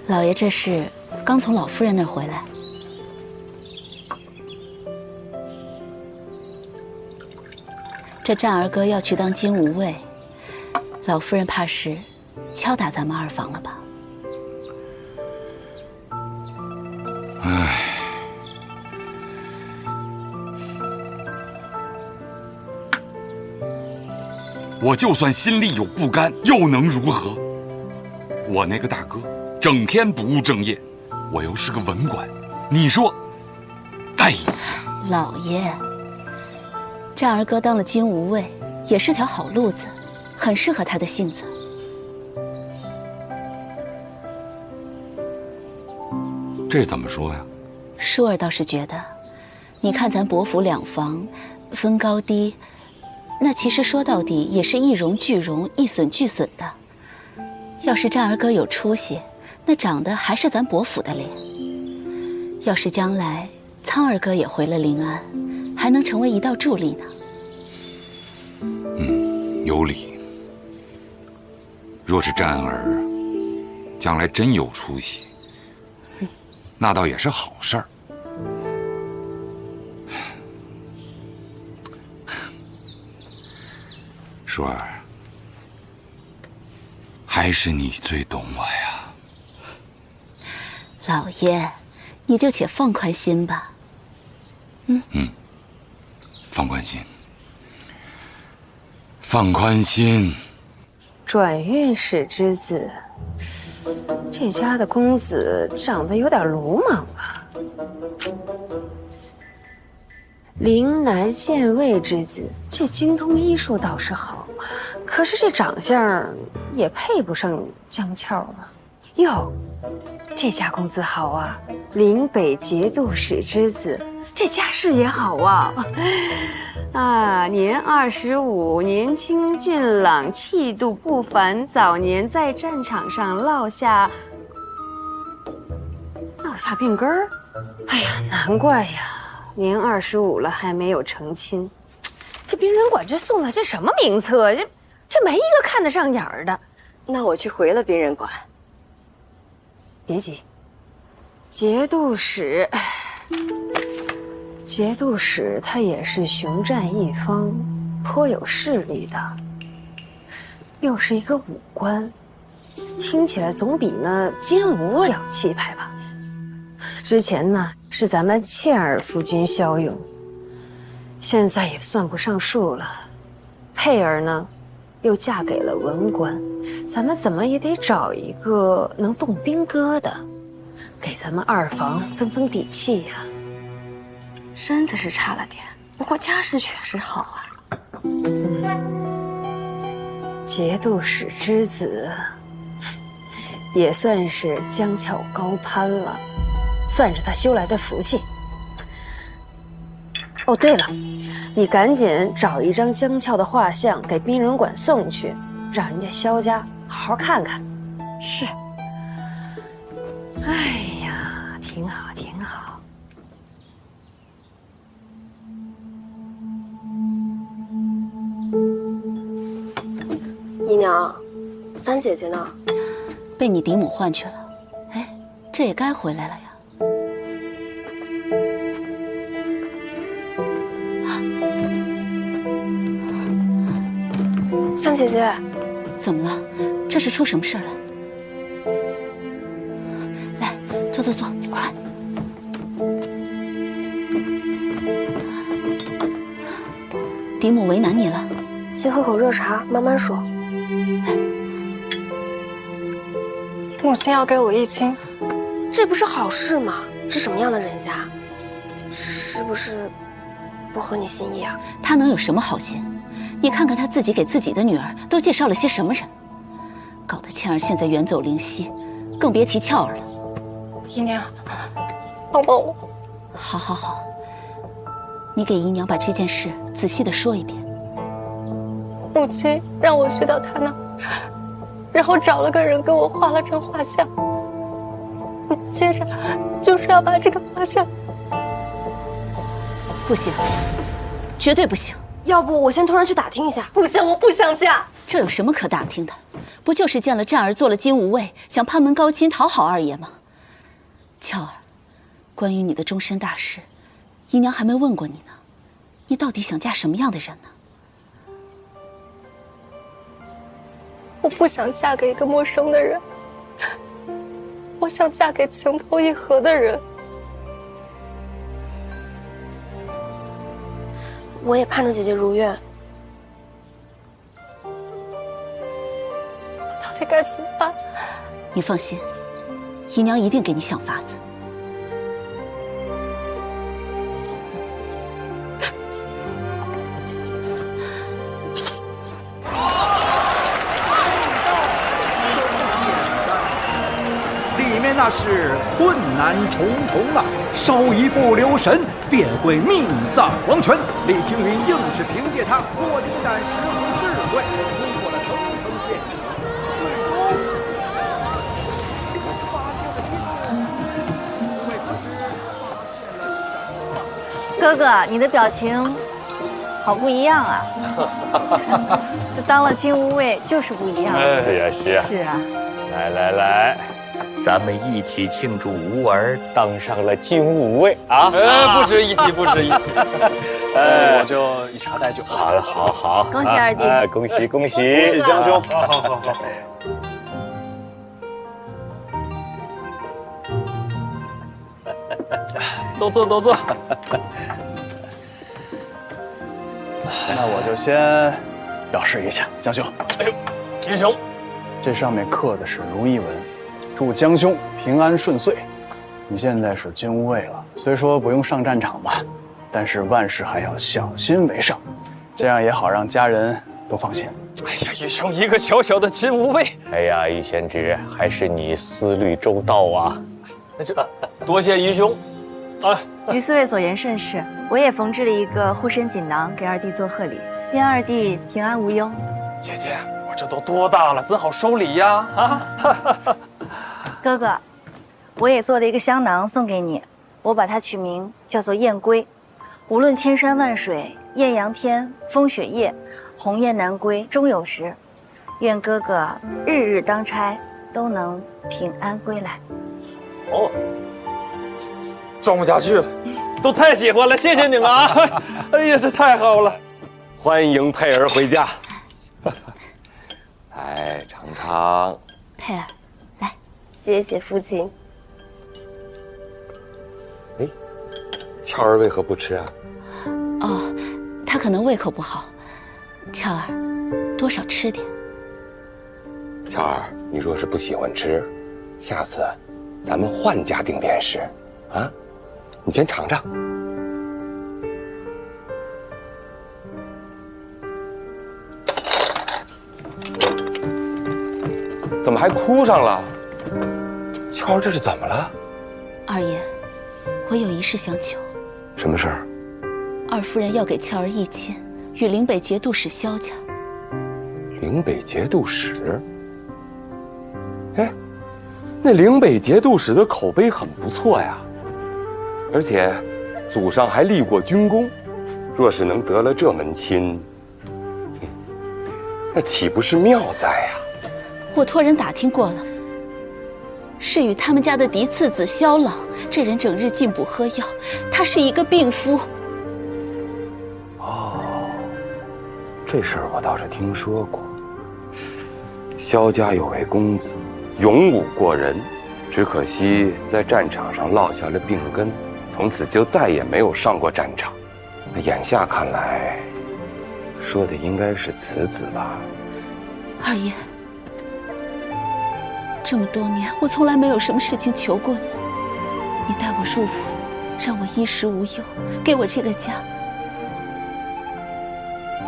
老爷这是刚从老夫人那儿回来。这战儿哥要去当金吾卫，老夫人怕是敲打咱们二房了吧？唉，我就算心里有不甘，又能如何？我那个大哥整天不务正业，我又是个文官，你说该？老爷，战儿哥当了金吾卫，也是条好路子，很适合他的性子。这怎么说呀？舒儿倒是觉得，你看咱伯府两房分高低，那其实说到底也是一荣俱荣，一损俱损的。要是战儿哥有出息，那长得还是咱伯府的脸。要是将来苍儿哥也回了临安，还能成为一道助力呢。有理。若是战儿将来真有出息，那倒也是好事儿。舒儿，还是你最懂我呀。老爷，你就且放宽心吧。放宽心，放宽心。转运使之子，这家的公子长得有点鲁莽吧？陵南县尉之子，这精通医术倒是好，可是这长相也配不上江俏啊。哟，这家公子好啊！岭北节度使之子，这家世也好啊。啊，年25，年轻俊朗，气度不凡，早年在战场上落下病根儿。哎呀，难怪呀，年25了还没有成亲。这兵人馆这送来这什么名册？这没一个看得上眼儿的。那我去回了兵人馆。别急，节度使他也是雄占一方，颇有势力的，又是一个武官，听起来总比那金吾卫要气派吧。之前呢是咱们倩儿夫君骁勇，现在也算不上数了。佩儿呢又嫁给了文官，咱们怎么也得找一个能动兵戈的，给咱们二房增增底气呀。身子是差了点，不过家世确实好啊。节度使之子，也算是江巧高攀了，算是他修来的福气。哦，对了，你赶紧找一张江俏的画像给兵人馆送去，让人家萧家好好看看。是。哎呀，挺好，挺好。姨娘，三姐姐呢？被你嫡母换去了。哎，这也该回来了呀。三姐姐，怎么了？这是出什么事了？来，坐坐坐，快！嫡母为难你了？先喝口热茶，慢慢说。母亲要给我议亲，这不是好事吗？是什么样的人家？是不是不合你心意啊？他能有什么好心？你看看他自己给自己的女儿都介绍了些什么人，搞得倩儿现在远走灵犀，更别提俏儿了。姨娘，帮帮我！好，好，好，你给姨娘把这件事仔细的说一遍。母亲让我去到她那儿，然后找了个人给我画了张画像，接着就是要把这个画像……不行，绝对不行！要不我先托人去打听一下。不行，我不想嫁。这有什么可打听的？不就是见了战儿做了金吾卫，想攀门高亲讨好二爷吗？俏儿，关于你的终身大事，姨娘还没问过你呢。你到底想嫁什么样的人呢？我不想嫁给一个陌生的人，我想嫁给情投意合的人。我也盼着姐姐如愿。我到底该怎么办？你放心，姨娘一定给你想法子。里面那是困难重重啊，稍一不留神便会命丧黄泉。李青云硬是凭借他过人的胆识和智慧，通过了层层险境，最终发现了哥哥，你的表情好不一样啊！这当了金吾卫就是不一样。是呀，是呀。是啊。来来来，咱们一起庆祝吾儿当上了金吾卫啊！不值一提，不值一提。我就一茶带酒。好的，好好。恭喜二弟！恭喜恭喜！恭喜江兄！好。都坐，都坐。那我就先表示一下，江兄。哎呦，英雄，这上面刻的是如意文，祝江兄平安顺遂。你现在是金吾卫了，虽说不用上战场吧，但是万事还要小心为上，这样也好让家人都放心。哎呀，余兄一个小小的金吾卫。哎呀，余贤侄，还是你思虑周到啊。那这多谢余兄。啊，于四位所言甚是，我也缝制了一个护身锦囊给二弟做贺礼，愿二弟平安无忧。姐姐，我这都多大了，怎好收礼呀？啊！哥哥，我也做了一个香囊送给你，我把它取名叫做燕归。无论千山万水，艳阳天，风雪夜，鸿雁南归终有时。愿哥哥日日当差，都能平安归来。哦，装不下去了，都太喜欢了，谢谢你们啊！哎呀，这太好了。欢迎佩儿回家。来尝尝。佩儿，来，谢谢父亲。哎，俏儿为何不吃啊？哦，他可能胃口不好。俏儿，多少吃点。俏儿，你若是不喜欢吃，下次咱们换家订便是，啊？你先尝尝。怎么还哭上了？俏儿，这是怎么了？二爷，我有一事相求。什么事儿？二夫人要给俏儿议亲，与岭北节度使萧家。岭北节度使？哎，那岭北节度使的口碑很不错呀，而且祖上还立过军功。若是能得了这门亲，那岂不是妙哉呀？我托人打听过了，是与他们家的嫡次子萧朗。这人整日进补喝药，他是一个病夫。哦，这事儿我倒是听说过。萧家有位公子，勇武过人，只可惜在战场上落下了病根，从此就再也没有上过战场。那眼下看来，说的应该是此子吧？二爷，这么多年，我从来没有什么事情求过你。你带我入府，让我衣食无忧，给我这个家。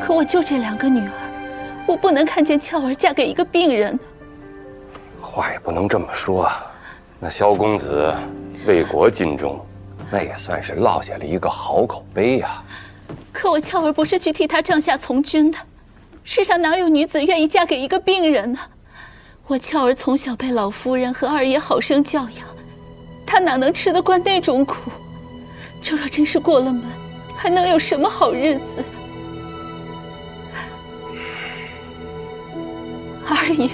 可我就这2个女儿，我不能看见俏儿嫁给一个病人。话也不能这么说啊。那萧公子为国尽忠，那也算是落下了一个好口碑呀。可我俏儿不是去替他帐下从军的，世上哪有女子愿意嫁给一个病人呢？我俏儿从小被老夫人和二爷好生教养，她哪能吃得惯那种苦？这若真是过了门，还能有什么好日子？二爷，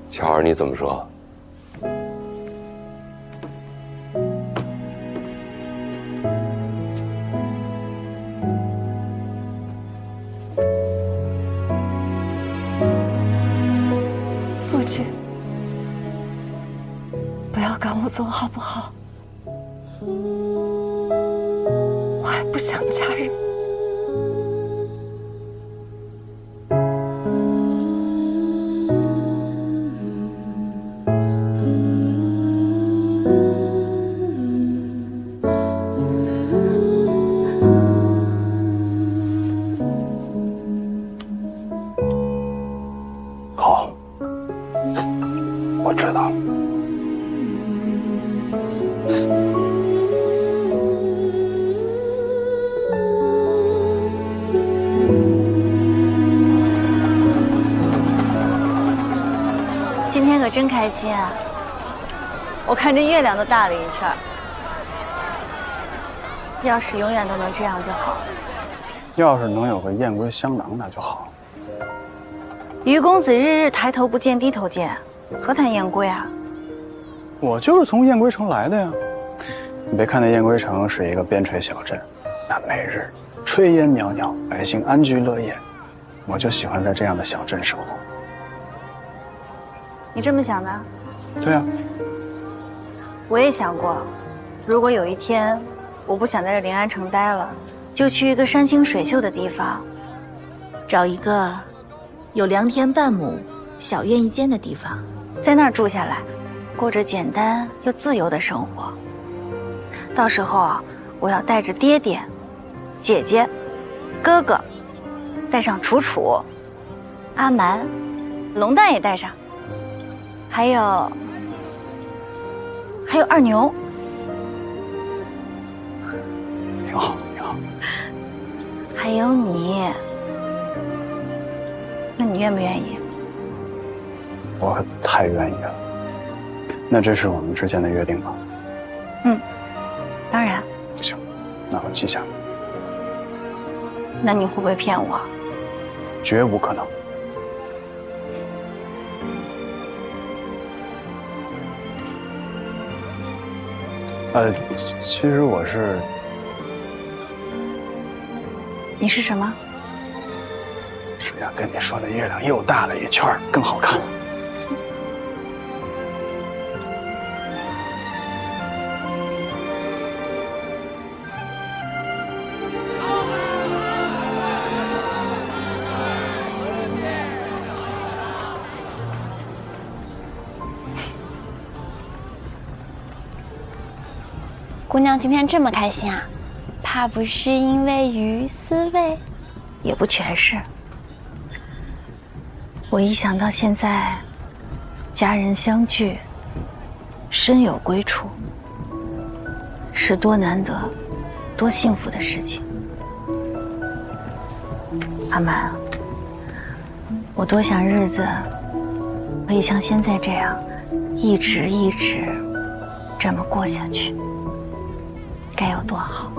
巧儿，你怎么说？父亲，不要赶我走好不好？我还不想嫁人。好，我知道了。今天可真开心啊！我看着月亮都大了一圈。要是永远都能这样就好。要是能有个燕归香囊，那就好。于公子日日抬头不见低头见，何谈燕归啊？我就是从燕归城来的呀。你别看那燕归城是一个边陲小镇，那每日炊烟袅袅，百姓安居乐业，我就喜欢在这样的小镇生活。你这么想的？对啊。我也想过，如果有一天我不想在这临安城待了，就去一个山清水秀的地方，找一个有良田半亩、小院一间的地方，在那儿住下来，过着简单又自由的生活。到时候我要带着爹爹、姐姐、哥哥，带上楚楚、阿蛮，龙蛋也带上，还有二牛。挺好，挺好。还有你，那你愿不愿意？我太愿意了。那这是我们之间的约定吗？当然。行，那我记下。那你会不会骗我？绝无可能。其实我是……你是什么？是要跟你说的月亮又大了一圈，更好看了。姑娘今天这么开心啊，怕不是因为鱼丝味？也不全是。我一想到现在家人相聚，身有归处，是多难得、多幸福的事情。阿蛮，我多想日子可以像现在这样，一直这么过下去。该有多好！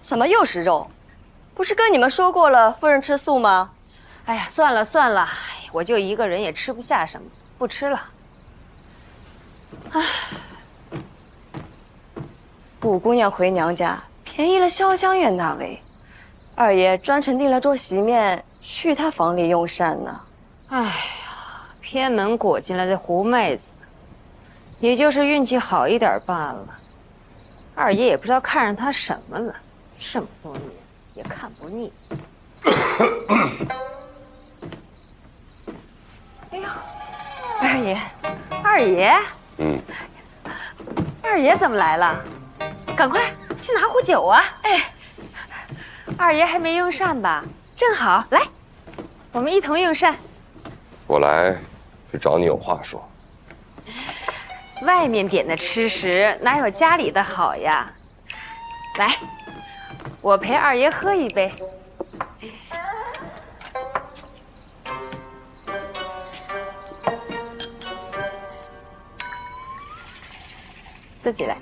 怎么又是肉？不是跟你们说过了，夫人吃素吗？哎呀，算了算了，我就一个人也吃不下什么，不吃了。唉，五姑娘回娘家，便宜了潇湘院那位。二爷专程订了桌席面去他房里用膳呢。哎呀，偏门裹进来的狐妹子，也就是运气好一点罢了。二爷也不知道看上他什么了，这么多年也看不腻。哎呦，二爷，二爷，二爷怎么来了？赶快去拿壶酒啊！哎。二爷还没用膳吧？正好，来，我们一同用膳。我来是找你有话说。外面点的吃食哪有家里的好呀？来，我陪二爷喝一杯。自己来。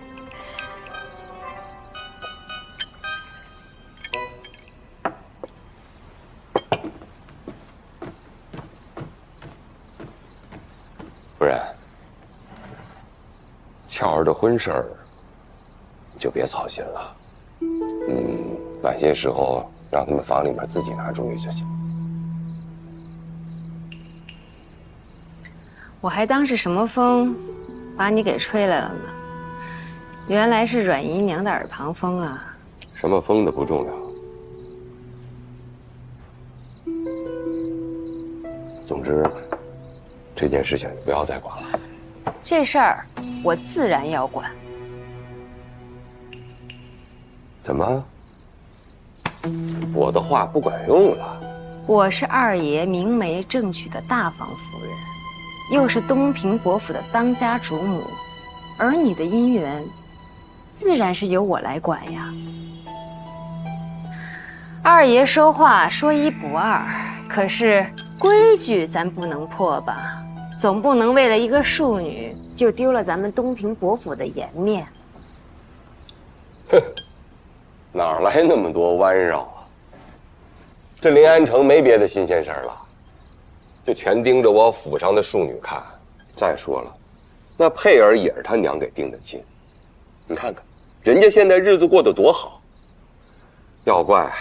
夫人，巧儿的婚事儿，你就别操心了。晚些时候让他们房里面自己拿主意就行。我还当是什么风，把你给吹来了呢？原来是阮姨娘的耳旁风啊！什么风的不重要，总之。这件事情你不要再管了。这事儿我自然要管。怎么？我的话不管用了？我是二爷明媒正娶的大房夫人，又是东平伯府的当家主母，儿女的姻缘，自然是由我来管呀。二爷说话说一不二，可是规矩咱不能破吧？总不能为了一个庶女就丢了咱们东平伯府的颜面。哼，哪来那么多弯绕啊？这临安城没别的新鲜事儿了，就全盯着我府上的庶女看。再说了，那佩儿也是他娘给定的亲，你看看，人家现在日子过得多好。要怪，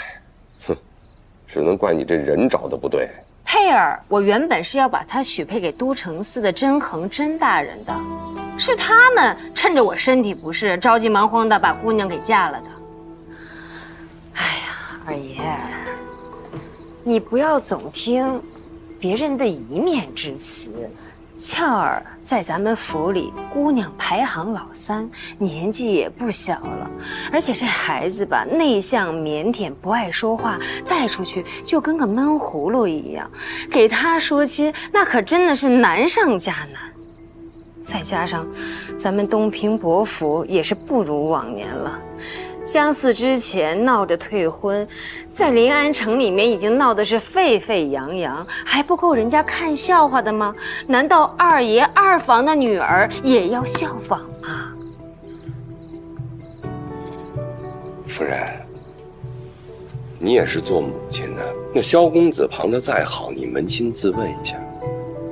只能怪你这人找的不对。佩儿，我原本是要把她许配给都城司的甄衡甄大人的，是他们趁着我身体不适，着急忙慌的把姑娘给嫁了的。哎呀，二爷，你不要总听别人的一面之词。俏儿在咱们府里，姑娘排行老3，年纪也不小了。而且这孩子吧，内向腼腆，不爱说话，带出去就跟个闷葫芦一样。给他说亲，那可真的是难上加难。再加上咱们东平伯府也是不如往年了。姜4之前闹着退婚，在临安城里面已经闹得是沸沸扬扬，还不够人家看笑话的吗？难道二爷二房的女儿也要效仿吗？夫人，你也是做母亲的，那萧公子旁的再好，你扪心自问一下，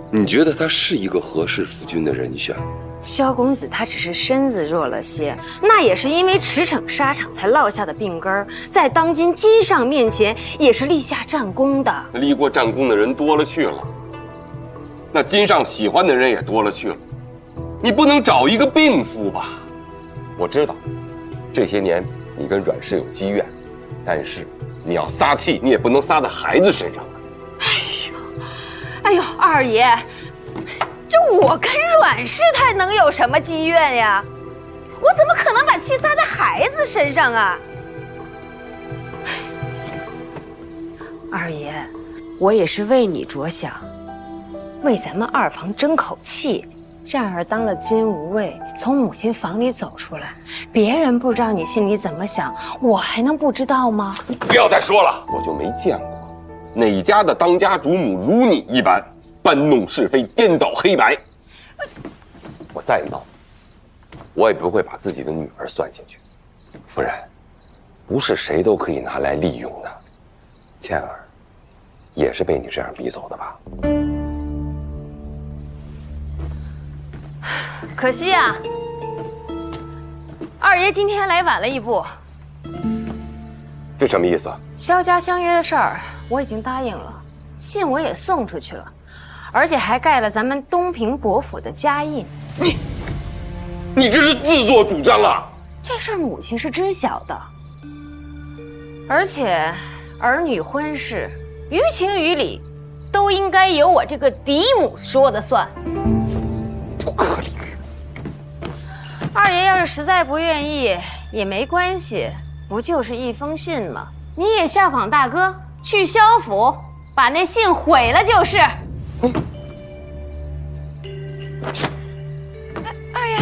你觉得他是一个合适夫君的人选吗？萧公子他只是身子弱了些，那也是因为驰骋沙场才落下的病根儿，在当今金上面前也是立下战功的。立过战功的人多了去了，那金上喜欢的人也多了去了，你不能找一个病夫吧？我知道，这些年你跟阮氏有积怨，但是你要撒气，你也不能撒在孩子身上啊。哎呦，二爷。这我跟阮氏太能有什么积怨呀？我怎么可能把气撒在孩子身上啊？二爷，我也是为你着想，为咱们二房争口气。战儿当了金无畏，从母亲房里走出来，别人不知道你心里怎么想，我还能不知道吗？不要再说了，我就没见过哪家的当家主母如你一般。搬弄是非，颠倒黑白。我再闹，我也不会把自己的女儿算进去。夫人，不是谁都可以拿来利用的。倩儿，也是被你这样逼走的吧？可惜啊，二爷今天来晚了一步。这什么意思？萧家相约的事儿我已经答应了，信我也送出去了。而且还盖了咱们东平伯府的家印。你这是自作主张啊！这事儿母亲是知晓的，而且儿女婚事于情于理，都应该由我这个嫡母说的算。不可理喻！二爷要是实在不愿意也没关系，不就是一封信吗？你也效仿大哥，去萧府把那信毁了就是。二爷，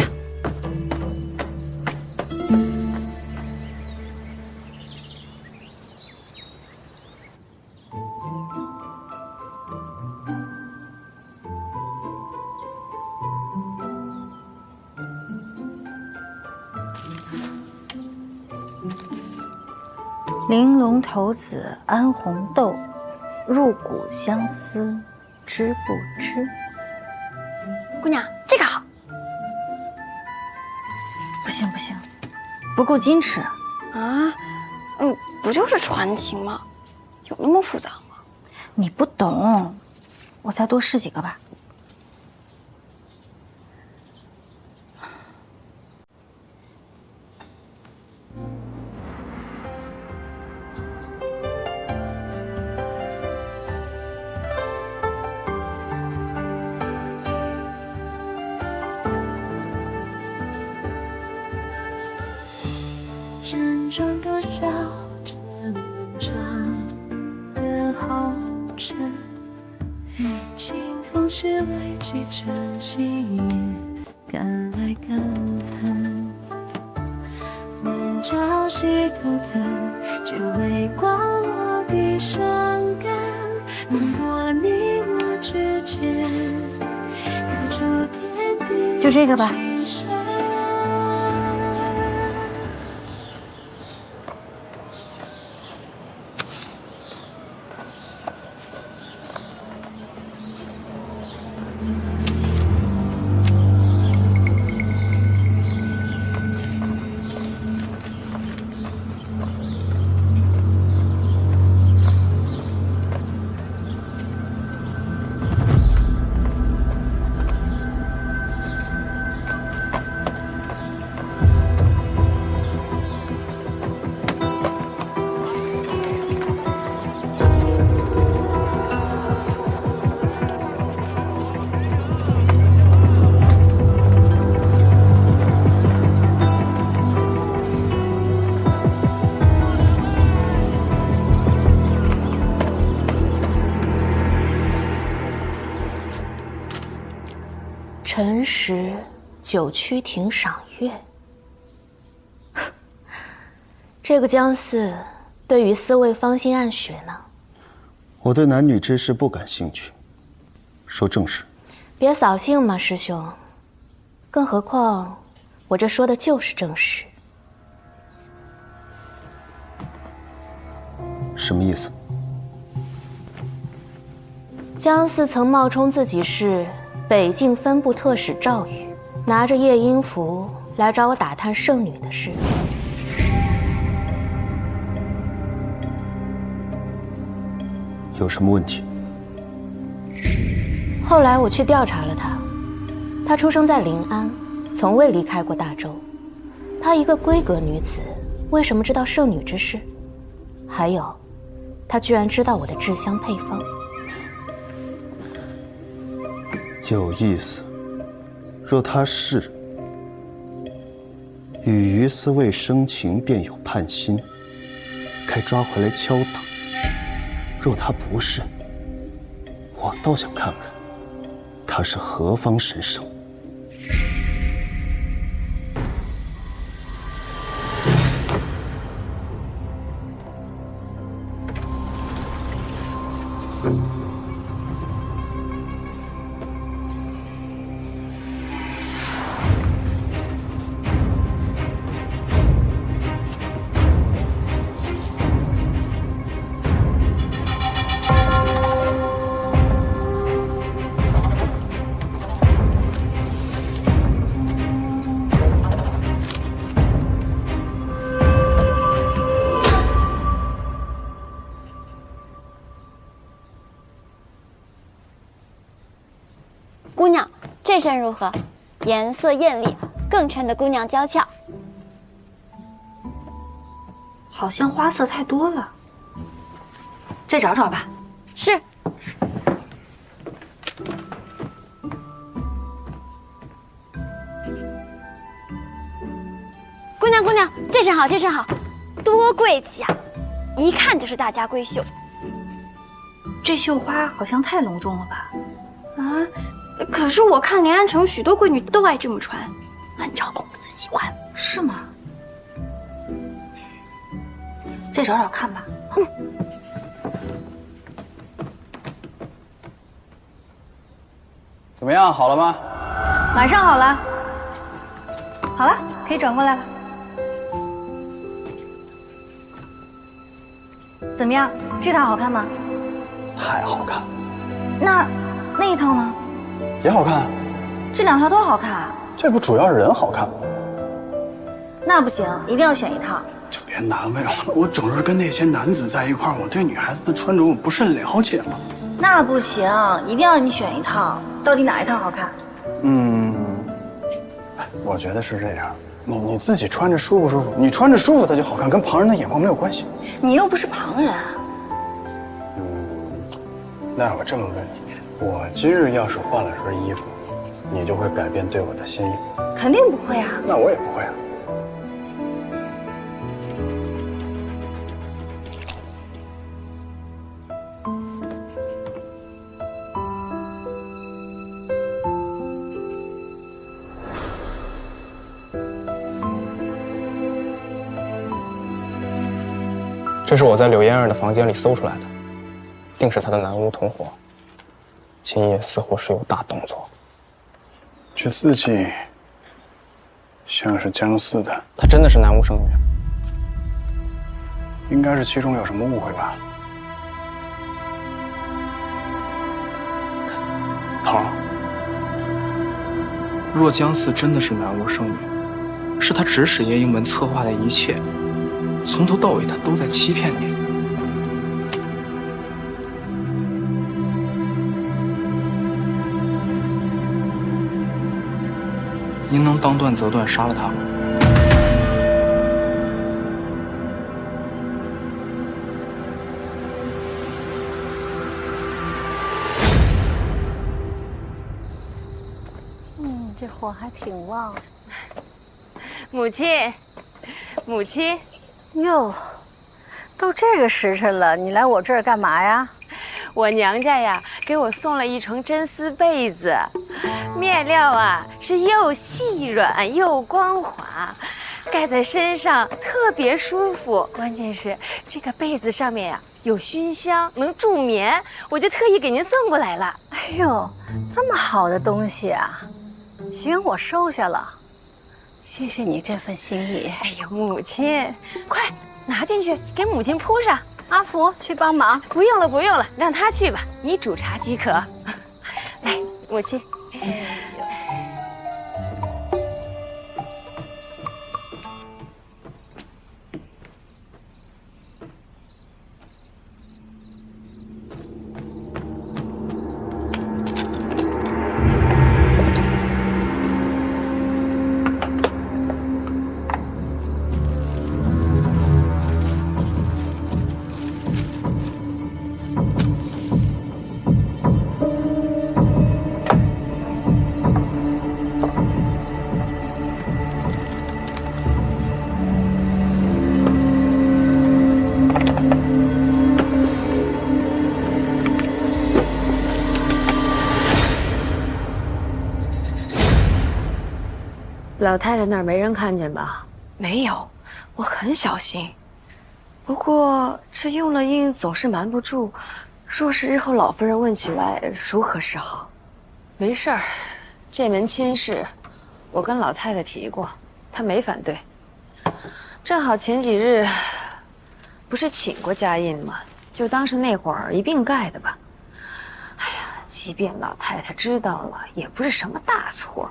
玲珑头子安红豆，入骨相思知不知？姑娘，这个好。不行不行，不够矜持啊！不就是传情吗？有那么复杂吗？你不懂，我再多试几个吧。山中多少这漫长的红尘，清风是为几程夕夜赶来赶寒，年朝夕独赠，只为光我的伤感。如果你我之间隔出天地，就这个吧。辰时九曲亭赏月。这个姜四对于思卫芳心暗许呢？我对男女之事不感兴趣，说正事。别扫兴嘛，师兄。更何况，我这说的就是正事。什么意思？姜四曾冒充自己是北境分部特使赵宇，拿着夜莺符来找我打探圣女的事。有什么问题？后来我去调查了他，他出生在临安，从未离开过大周。她一个闺阁女子，为什么知道圣女之事？还有，她居然知道我的制香配方。有意思。若他是与于思卫生情，便有叛心，该抓回来敲打。若他不是，我倒想看看他是何方神圣。姑娘，这身如何？颜色艳丽，更衬得姑娘娇俏。好像花色太多了，再找找吧。是。姑娘，姑娘，这身好，这身好，多贵气啊！一看就是大家闺秀。这绣花好像太隆重了吧？啊，可是我看临安城许多贵女都爱这么穿，按照公子习惯。是吗？再找找看吧。怎么样，好了吗？马上好了。好了，可以转过来了。怎么样，这套好看吗？太好看。那一套呢？也好看。这两套都好看。这不主要是人好看吗？那不行，一定要选一套。就别难为我了，我整日跟那些男子在一块儿，我对女孩子的穿着我不甚了解吗？那不行，一定要你选一套。到底哪一套好看？我觉得是这样，你自己穿着舒不舒服？你穿着舒服它就好看，跟旁人的眼光没有关系。你又不是旁人。那我这么问你，我今日要是换了身衣服，你就会改变对我的心意？肯定不会啊。那我也不会啊。这是我在柳嫣儿的房间里搜出来的，定是她的南屋同伙。今夜似乎是有大动作。这字迹像是姜四的，她真的是南屋圣女？应该是其中有什么误会吧。头儿，若姜四真的是南屋圣女，是她指使叶英文策划的一切。从头到尾，他都在欺骗你。您能当断则断，杀了他吗？这火还挺旺。母亲，母亲。哟，都这个时辰了，你来我这儿干嘛呀？我娘家呀给我送了一床真丝被子，面料啊是又细软又光滑，盖在身上特别舒服。关键是这个被子上面呀有熏香，能助眠，我就特意给您送过来了。哎呦，这么好的东西啊！行，我收下了。谢谢你这份心意。哎呦，母亲，快拿进去给母亲铺上。阿福去帮忙。不用了，不用了，让他去吧，你煮茶即可。来，母亲。老太太那儿没人看见吧？没有，我很小心。不过这用了印总是瞒不住，若是日后老夫人问起来，如何是好？没事儿，这门亲事，我跟老太太提过，她没反对。正好前几日不是请过家印吗？就当是那会儿一并盖的吧。哎呀，即便老太太知道了，也不是什么大错。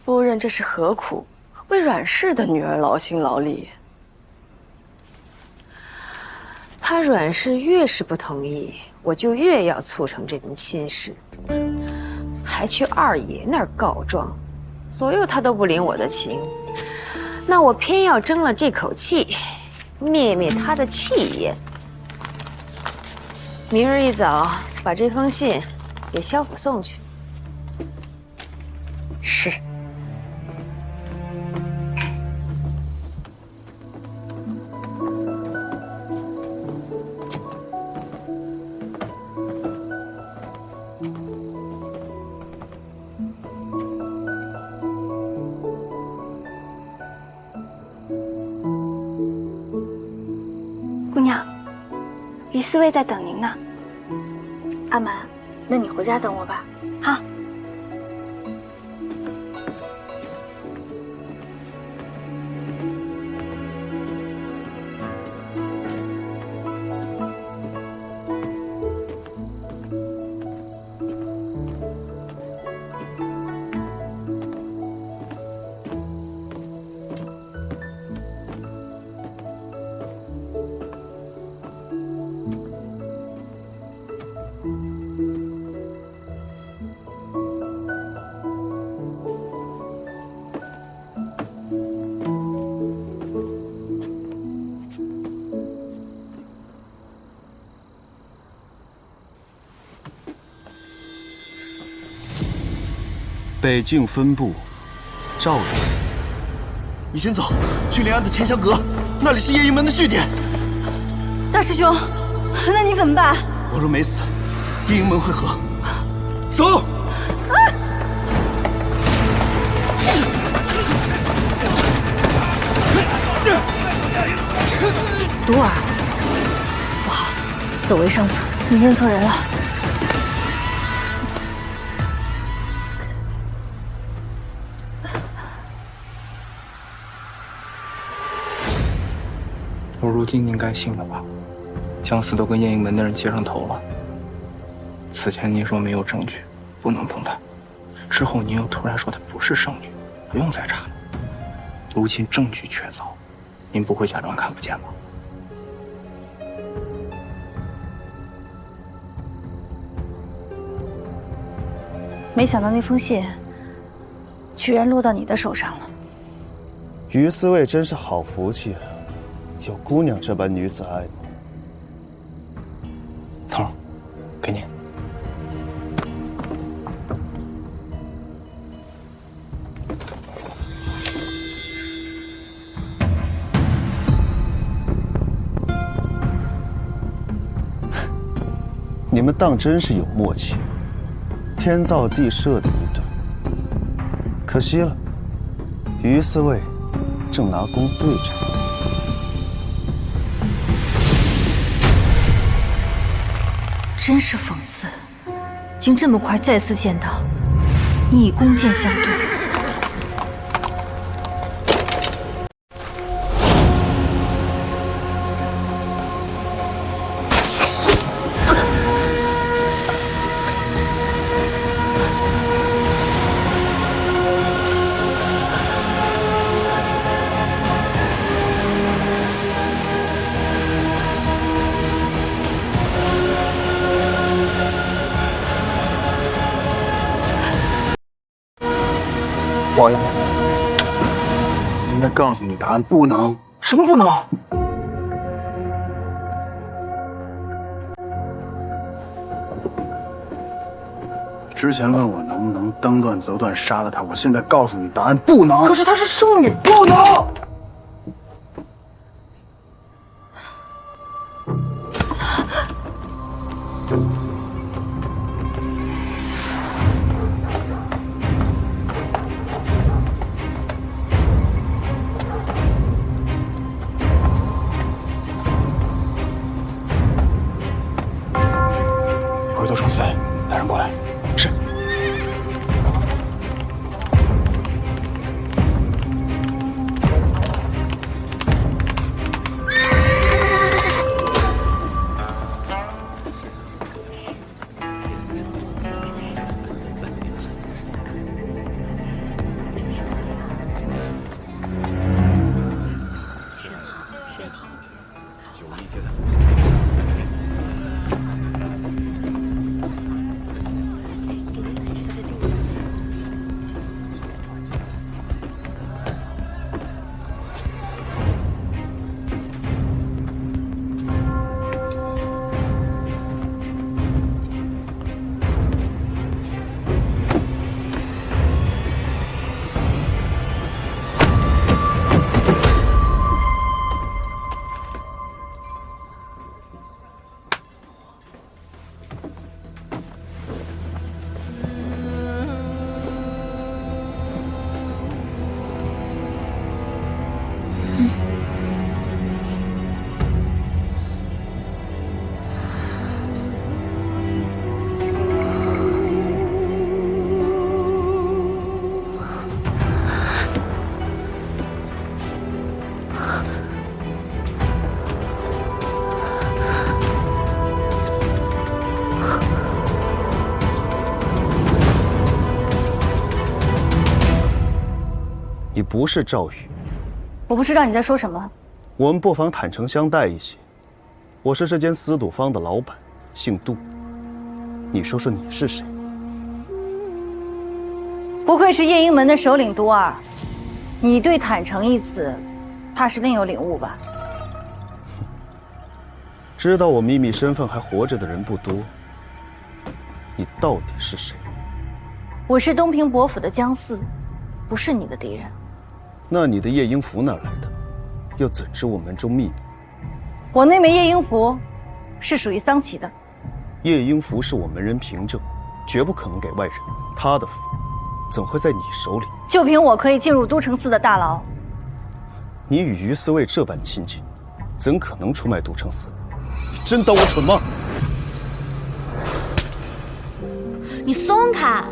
夫人这是何苦？为阮氏的女儿劳心劳力。她阮氏越是不同意，我就越要促成这门亲事，还去二爷那儿告状，左右他都不领我的情。那我偏要争了这口气，灭灭他的气焰。明儿一早把这封信给萧府送去。是。姑娘，于四卫在等您呢。阿满，那你回家等我吧。好。北境分部，赵人。你先走，去临安的天香阁，那里是夜莺门的据点。大师兄，那你怎么办？我若没死，夜莺门会合。走。独儿，不好，走为上策。你认错人了。如今您该信了吧？姜四都跟夜莺门的人接上头了。此前您说没有证据，不能动他，之后您又突然说他不是圣女，不用再查了。如今证据确凿，您不会假装看不见吧？没想到那封信居然落到你的手上了。于四卫真是好福气啊！有姑娘这般女子爱慕。头儿，给你。你们当真是有默契，天造地设的一对。可惜了，于四卫正拿弓对着你。真是讽刺，竟这么快再次见到你以弓箭相对。王爷，应该告诉你答案，不能。什么不能？之前问我能不能当断则断杀了他，我现在告诉你答案，不能。可是她是圣女，不能。回头城司，带人过来。是。你不是赵宇，我不知道你在说什么。我们不妨坦诚相待一些。我是这间死赌坊的老板，姓杜。你说说你是谁？不愧是夜莺门的首领杜二，你对坦诚一词，怕是另有领悟吧？知道我秘密身份还活着的人不多。你到底是谁？我是东平伯府的江四，不是你的敌人。那你的夜莺符哪来的？又怎知我门中秘密？我那枚夜莺符是属于桑琪的。夜莺符是我门人凭证，绝不可能给外人。他的符怎会在你手里？就凭我可以进入都城司的大牢。你与于四卫这般亲近，怎可能出卖都城司？你真当我蠢吗？你松开！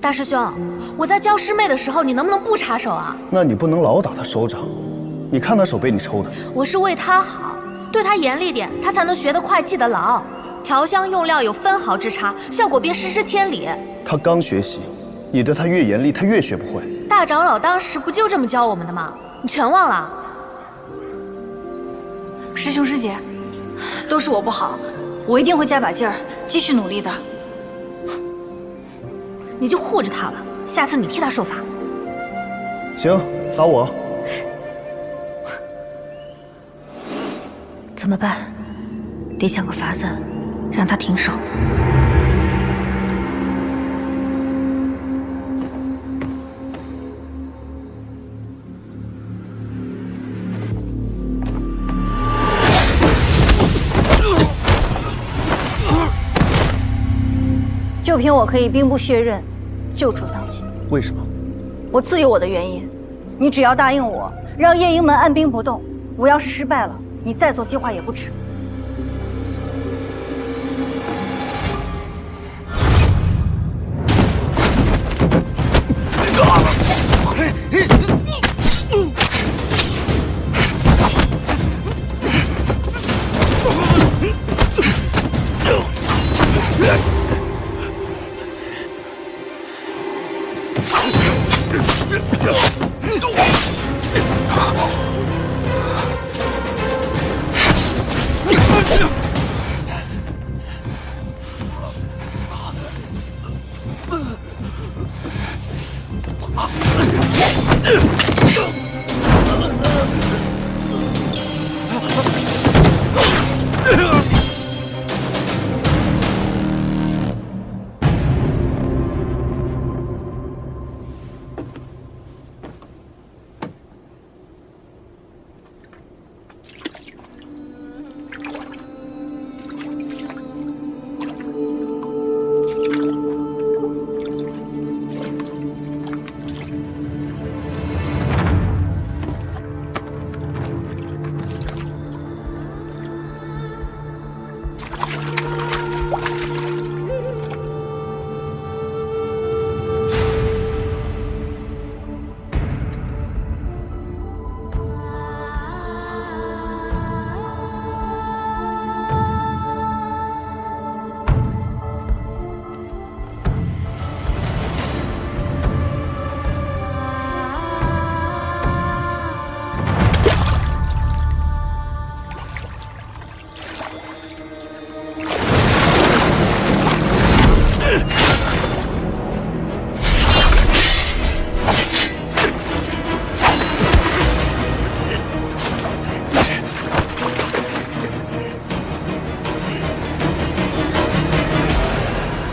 大师兄，我在教师妹的时候，你能不能不插手啊？那你不能老打他手掌。你看他手被你抽的。我是为他好，对他严厉点，他才能学得快，记得牢。调香用料有分毫之差，效果别失之千里。他刚学习，你对他越严厉，他越学不会。大长老当时不就这么教我们的吗？你全忘了？师兄师姐，都是我不好，我一定会加把劲儿，继续努力的。你就护着他了，下次你替他受罚。行，打我。怎么办？得想个法子，让他停手。就凭我可以兵不血刃救出桑琪。为什么？我自有我的原因。你只要答应我，让夜莺门按兵不动，我要是失败了，你再做计划也不迟。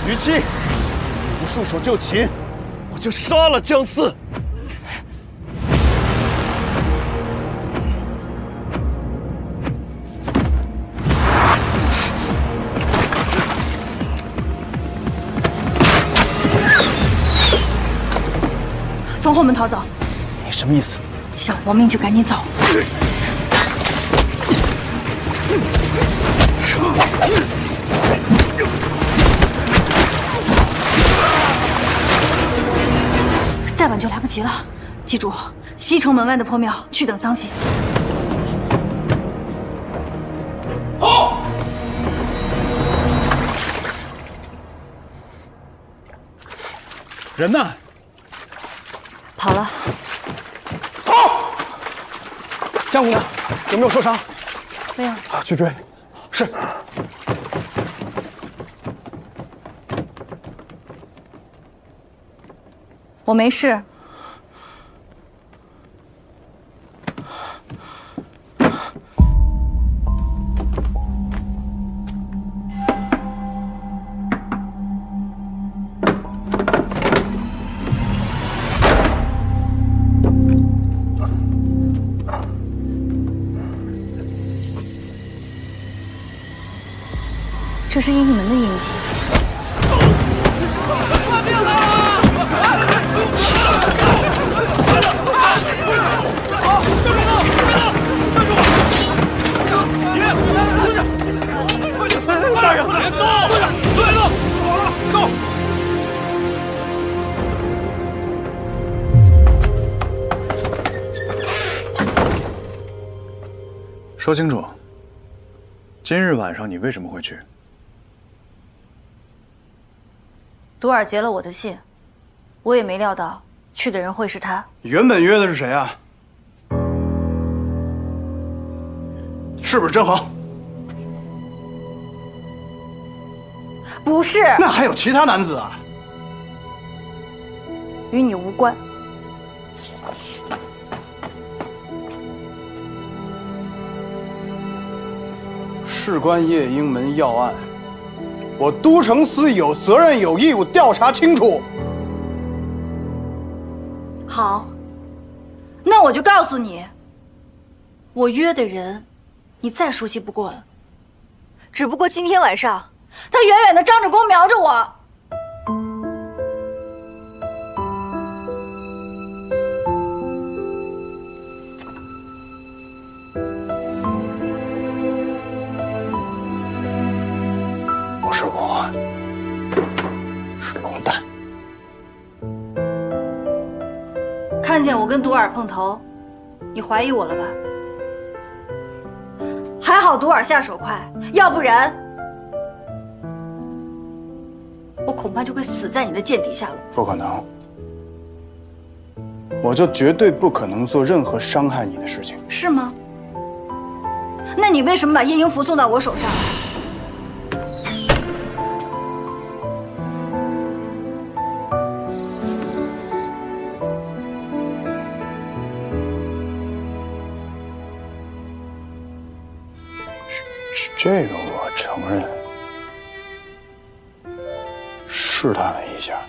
于七，你不束手就擒，我就杀了姜思。从后门逃走。你什么意思？想活命就赶紧走。再晚就来不及了。记住，西城门外的破庙去等桑琪。好。人呢？跑了。好。江姑娘有没有受伤？没有。去追。是。我没事。这是阴影门的印记。换命了！大人，快点，队长，队了，走！说清楚，今日晚上你为什么会去？独儿结了我的信，我也没料到去的人会是他。原本约的是谁啊？是不是真恒？不是。那还有其他男子啊？与你无关。事关夜莺门要案，我都城司有责任有义务调查清楚。好，那我就告诉你，我约的人，你再熟悉不过了。只不过今天晚上，他远远的张着弓瞄着我。我是龙蛋。看见我跟独耳碰头，你怀疑我了吧？还好独耳下手快，要不然我恐怕就会死在你的剑底下了。不可能，我就绝对不可能做任何伤害你的事情。是吗？那你为什么把夜莺符送到我手上？这个我承认，试探了一下。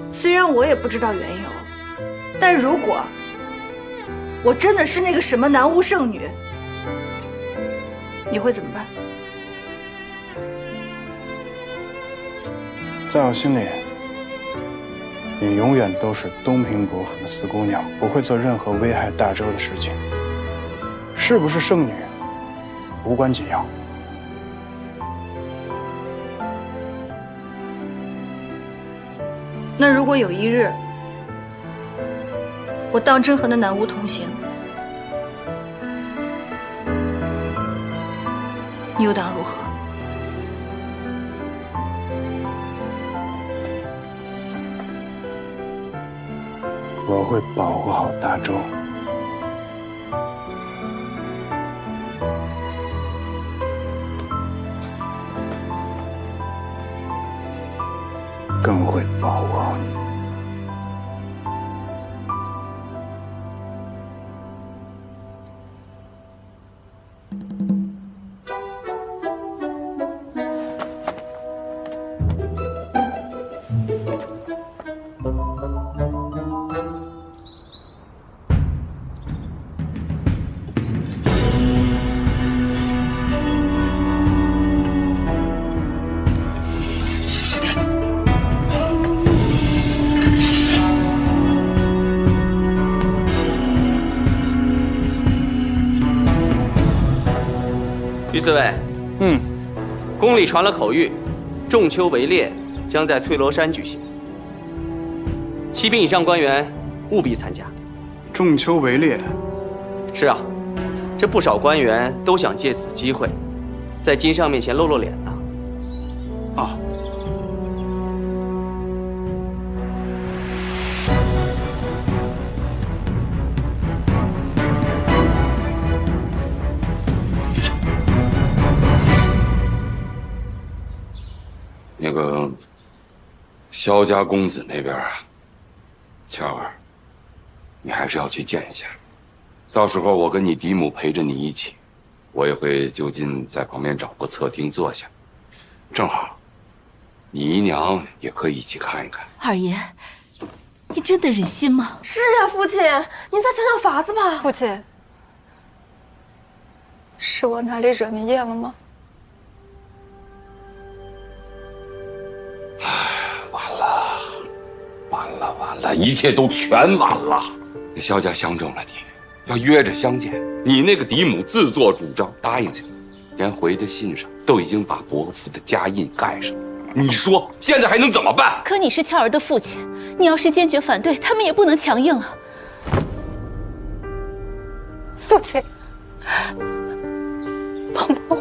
虽然我也不知道缘由，但如果我真的是那个什么南巫圣女，你会怎么办？在我心里，你永远都是东平伯府的四姑娘，不会做任何危害大周的事情。是不是圣女，无关紧要。那如果有一日，我当真和那南巫同行，你又当如何？我会保护好大周。更会保护好你。于四卫，宫里传了口谕，仲秋围猎将在翠罗山举行，7品以上官员务必参加。仲秋围猎？是啊，这不少官员都想借此机会，在金上面前露露脸呢。啊。那个萧家公子那边啊，巧儿，你还是要去见一下。到时候我跟你嫡母陪着你一起，我也会就近在旁边找个侧厅坐下，正好，你姨娘也可以一起看一看。二爷，你真的忍心吗？是呀，父亲，您再想想法子吧。父亲，是我哪里惹您厌了吗？完了，一切都全完了。那萧家相中了你，要约着相见，你那个嫡母自作主张答应下来，连回的信上都已经把伯父的家印盖上了。你说现在还能怎么办？可你是俏儿的父亲，你要是坚决反对，他们也不能强硬啊。父亲，帮帮我。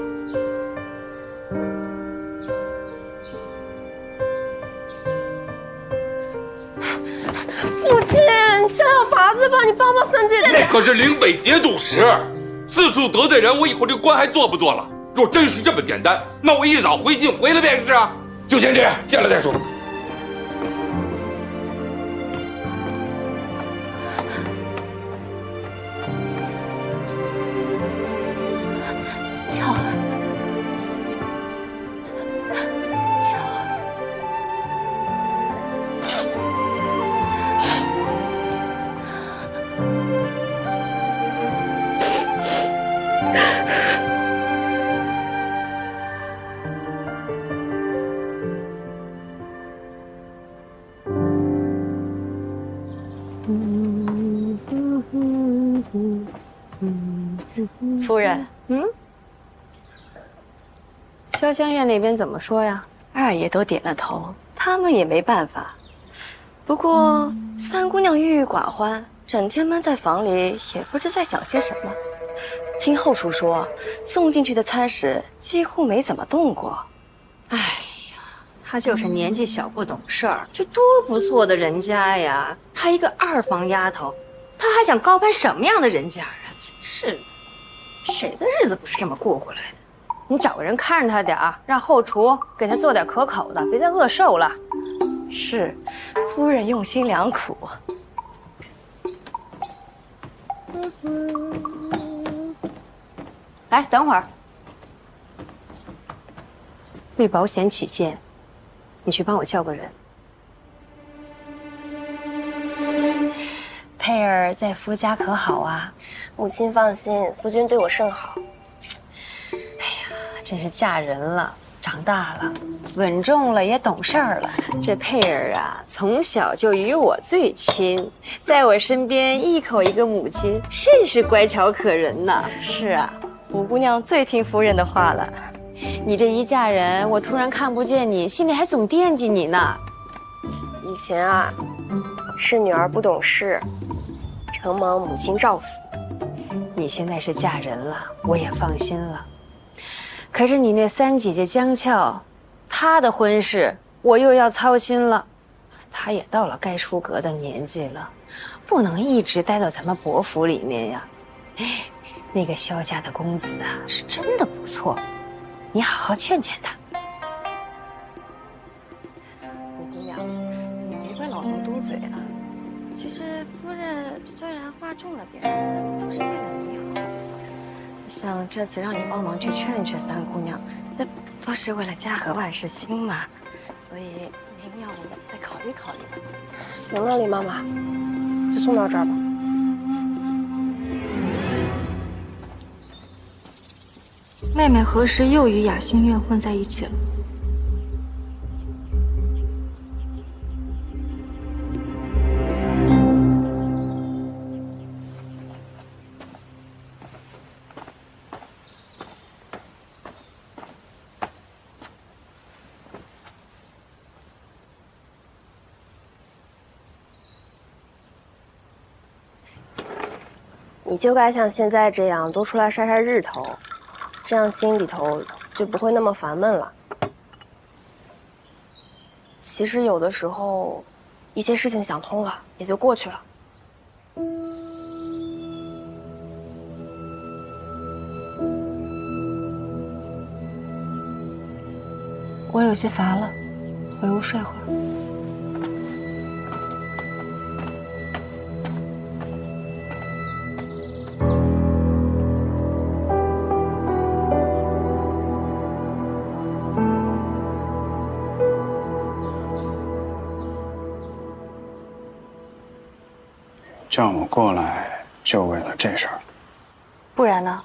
父亲，你想想法子吧，你帮帮三姐姐。那可是岭北节度使，四处得罪人，我以后这官还做不做了？若真是这么简单，那我一早回信回了便是啊。就先这样，见了再说。巧儿，巧儿。夫人，潇湘院那边怎么说呀？二爷都点了头，他们也没办法。不过三姑娘郁郁寡欢，整天闷在房里，也不知在想些什么。听后厨说，送进去的餐食几乎没怎么动过。哎呀，她就是年纪小不懂事儿，这多不错的人家呀！她一个二房丫头，她还想高攀什么样的人家啊？真是的，谁的日子不是这么过过来的？你找个人看着她点儿，让后厨给她做点可口的，别再饿瘦了。是，夫人用心良苦。来，等会儿。为保险起见，你去帮我叫个人。佩儿在夫家可好啊？母亲放心，夫君对我甚好。真是嫁人了，长大了，稳重了，也懂事儿了。这佩儿啊，从小就与我最亲，在我身边一口一个母亲，甚是乖巧可人呐。是啊，五姑娘最听夫人的话了。你这一嫁人，我突然看不见你，心里还总惦记你呢。以前啊，是女儿不懂事，承蒙母亲照拂。你现在是嫁人了，我也放心了。可是你那三姐姐江俏，她的婚事我又要操心了。她也到了该出阁的年纪了，不能一直待到咱们伯府里面呀。那个萧家的公子啊，是真的不错，你好好劝劝他。五姑娘，你别怪老公多嘴了。其实夫人虽然话重了点，都是为了你好。像这次让你帮忙去劝劝三姑娘，那都是为了家和万事兴嘛。所以您要再考虑考虑。行了，李妈妈，就送到这儿吧。妹妹何时又与雅心院混在一起了？你就该像现在这样多出来晒晒日头，这样心里头就不会那么烦闷了。其实有的时候，一些事情想通了，也就过去了。我有些乏了，回屋睡会儿。叫我过来就为了这事儿，不然呢？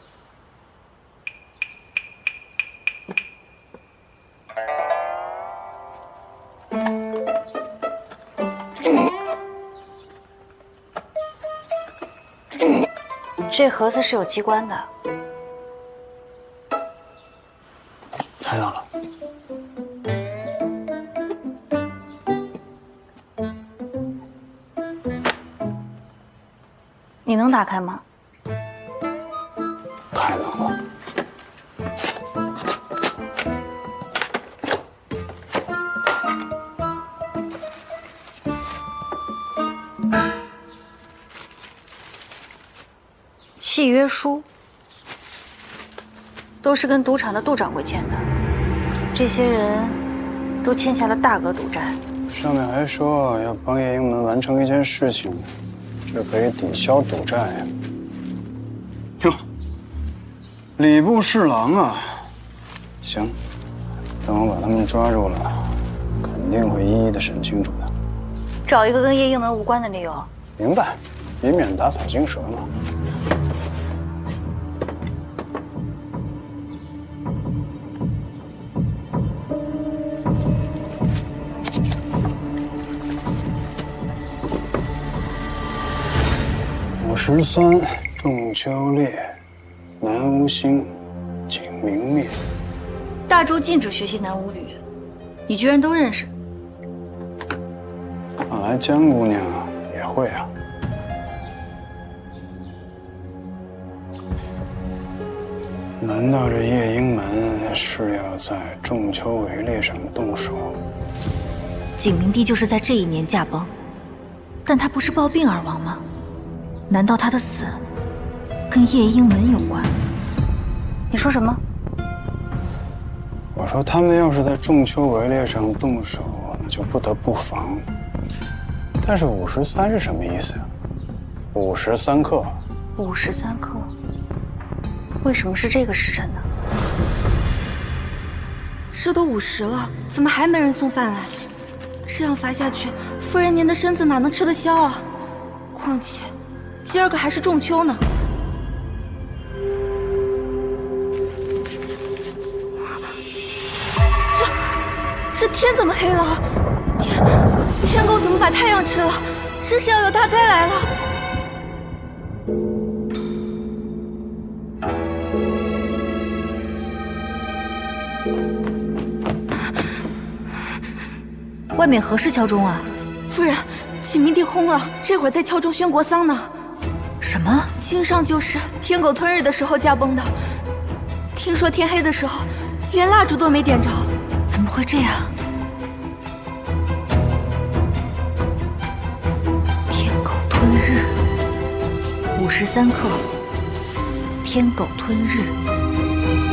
这盒子是有机关的，猜到了。你能打开吗？太能了。契约书都是跟赌场的杜掌柜签的，这些人都欠下了大额赌债。上面还说要帮夜莺门完成一件事情，这可以抵消赌债呀。哟，礼部侍郎啊，行，等我把他们抓住了，肯定会一一的审清楚的。找一个跟夜莺门无关的理由。明白，以免打草惊蛇嘛。13仲秋烈，南无兴，景明灭。大周禁止学习南吴语，你居然都认识？看来江姑娘也会啊。难道这夜莺门是要在仲秋围猎上动手？景明帝就是在这一年驾崩，但他不是暴病而亡吗？难道他的死跟夜莺门有关？你说什么？我说他们要是在仲秋围猎上动手，那就不得不防。但是53是什么意思呀？53克。53克。为什么是这个时辰呢？这都50了，怎么还没人送饭来？这样罚下去，夫人您的身子哪能吃得消啊？况且，今儿个还是仲秋呢。这天怎么黑了？天狗怎么把太阳吃了？这是要有大灾来了！外面何时敲钟啊？夫人，景明帝薨了，这会儿在敲钟宣国丧呢。什么？新上就是天狗吞日的时候驾崩的。听说天黑的时候，连蜡烛都没点着。怎么会这样？天狗吞日，53克，天狗吞日。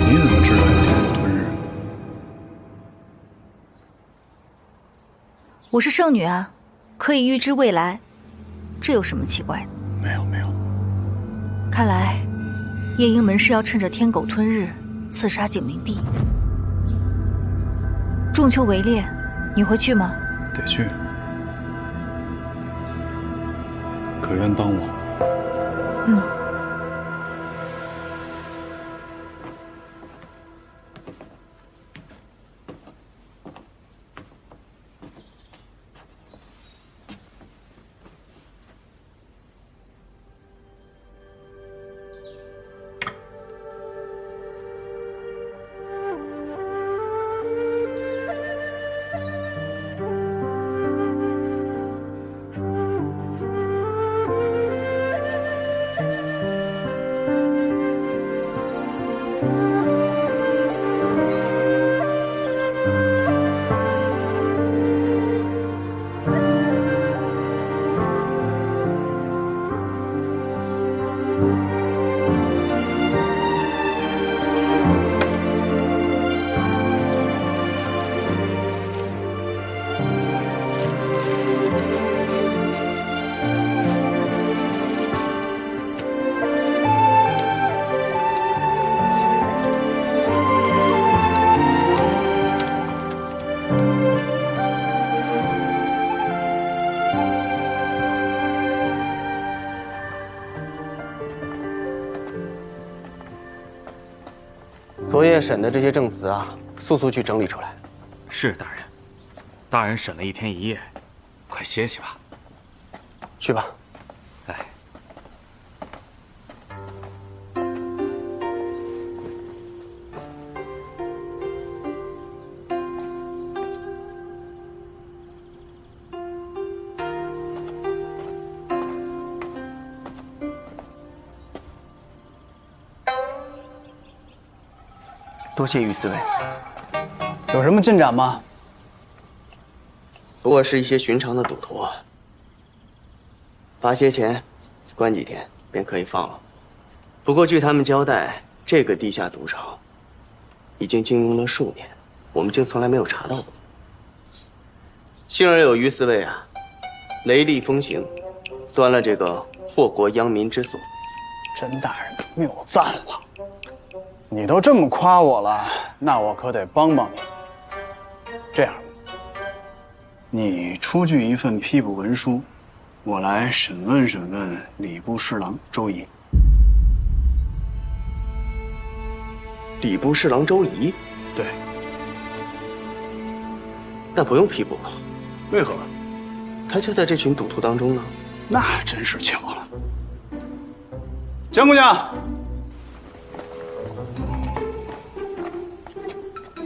你怎么知道有天狗吞日？我是圣女啊，可以预知未来，这有什么奇怪的？没有。看来，夜莺门是要趁着天狗吞日刺杀景明帝。仲秋围猎，你会去吗？得去。可愿帮我？嗯。昨夜审的这些证词啊，速速去整理出来。是大人，大人审了1天1夜，快歇息吧。去吧。哎。多谢于四位。有什么进展吗？不过是一些寻常的赌徒，罚些钱，关几天便可以放了。不过据他们交代，这个地下赌场已经经营了数年，我们竟从来没有查到过。幸而有于四位啊，雷厉风行，端了这个祸国殃民之所。甄大人谬赞了。你都这么夸我了，那我可得帮帮你。这样，你出具一份批捕文书，我来审问礼部侍郎周仪。礼部侍郎周仪？对。那不用批捕吧？为何？他就在这群赌徒当中呢。那真是巧了。江姑娘。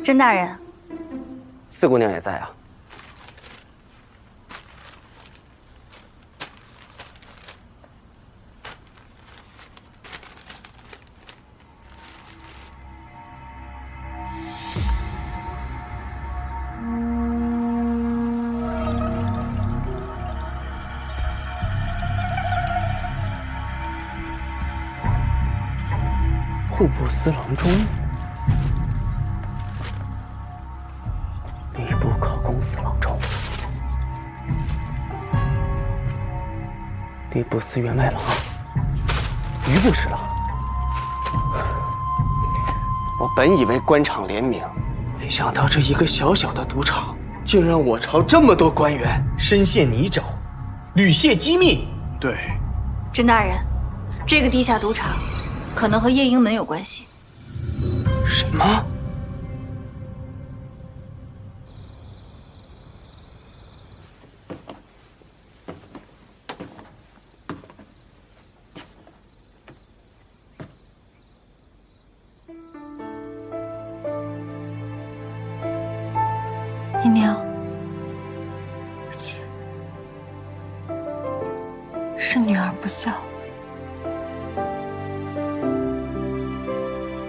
甄大人，四姑娘也在啊。户部司郎中，吏部考功司郎中，吏部司员外郎，余部侍郎。我本以为官场廉明，没想到这一个小小的赌场，竟让我朝这么多官员深陷泥沼，屡泄机密。对，甄大人，这个地下赌场可能和夜莺门有关系。什么？姨娘，对不起，是女儿不孝，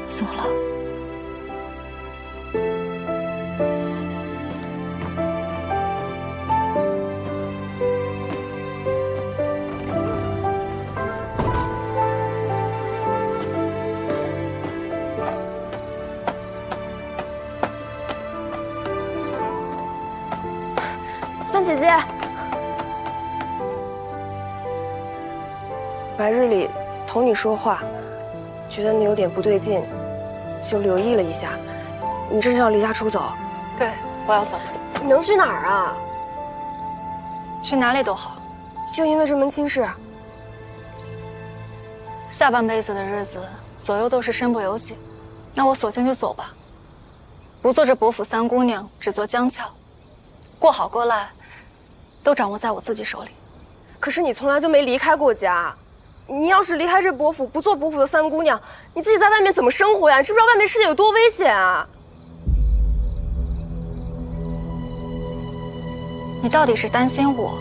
我走了。三姐姐，白日里同你说话，觉得你有点不对劲，就留意了一下。你这是要离家出走？对，我要走。你能去哪儿啊？去哪里都好。就因为这门亲事？下半辈子的日子，左右都是身不由己。那我索性就走吧，不做这伯府三姑娘，只做江俏，过好过赖，都掌握在我自己手里。可是你从来就没离开过家，你要是离开这伯府，不做伯府的三姑娘，你自己在外面怎么生活呀？你知不知道外面世界有多危险啊？你到底是担心我，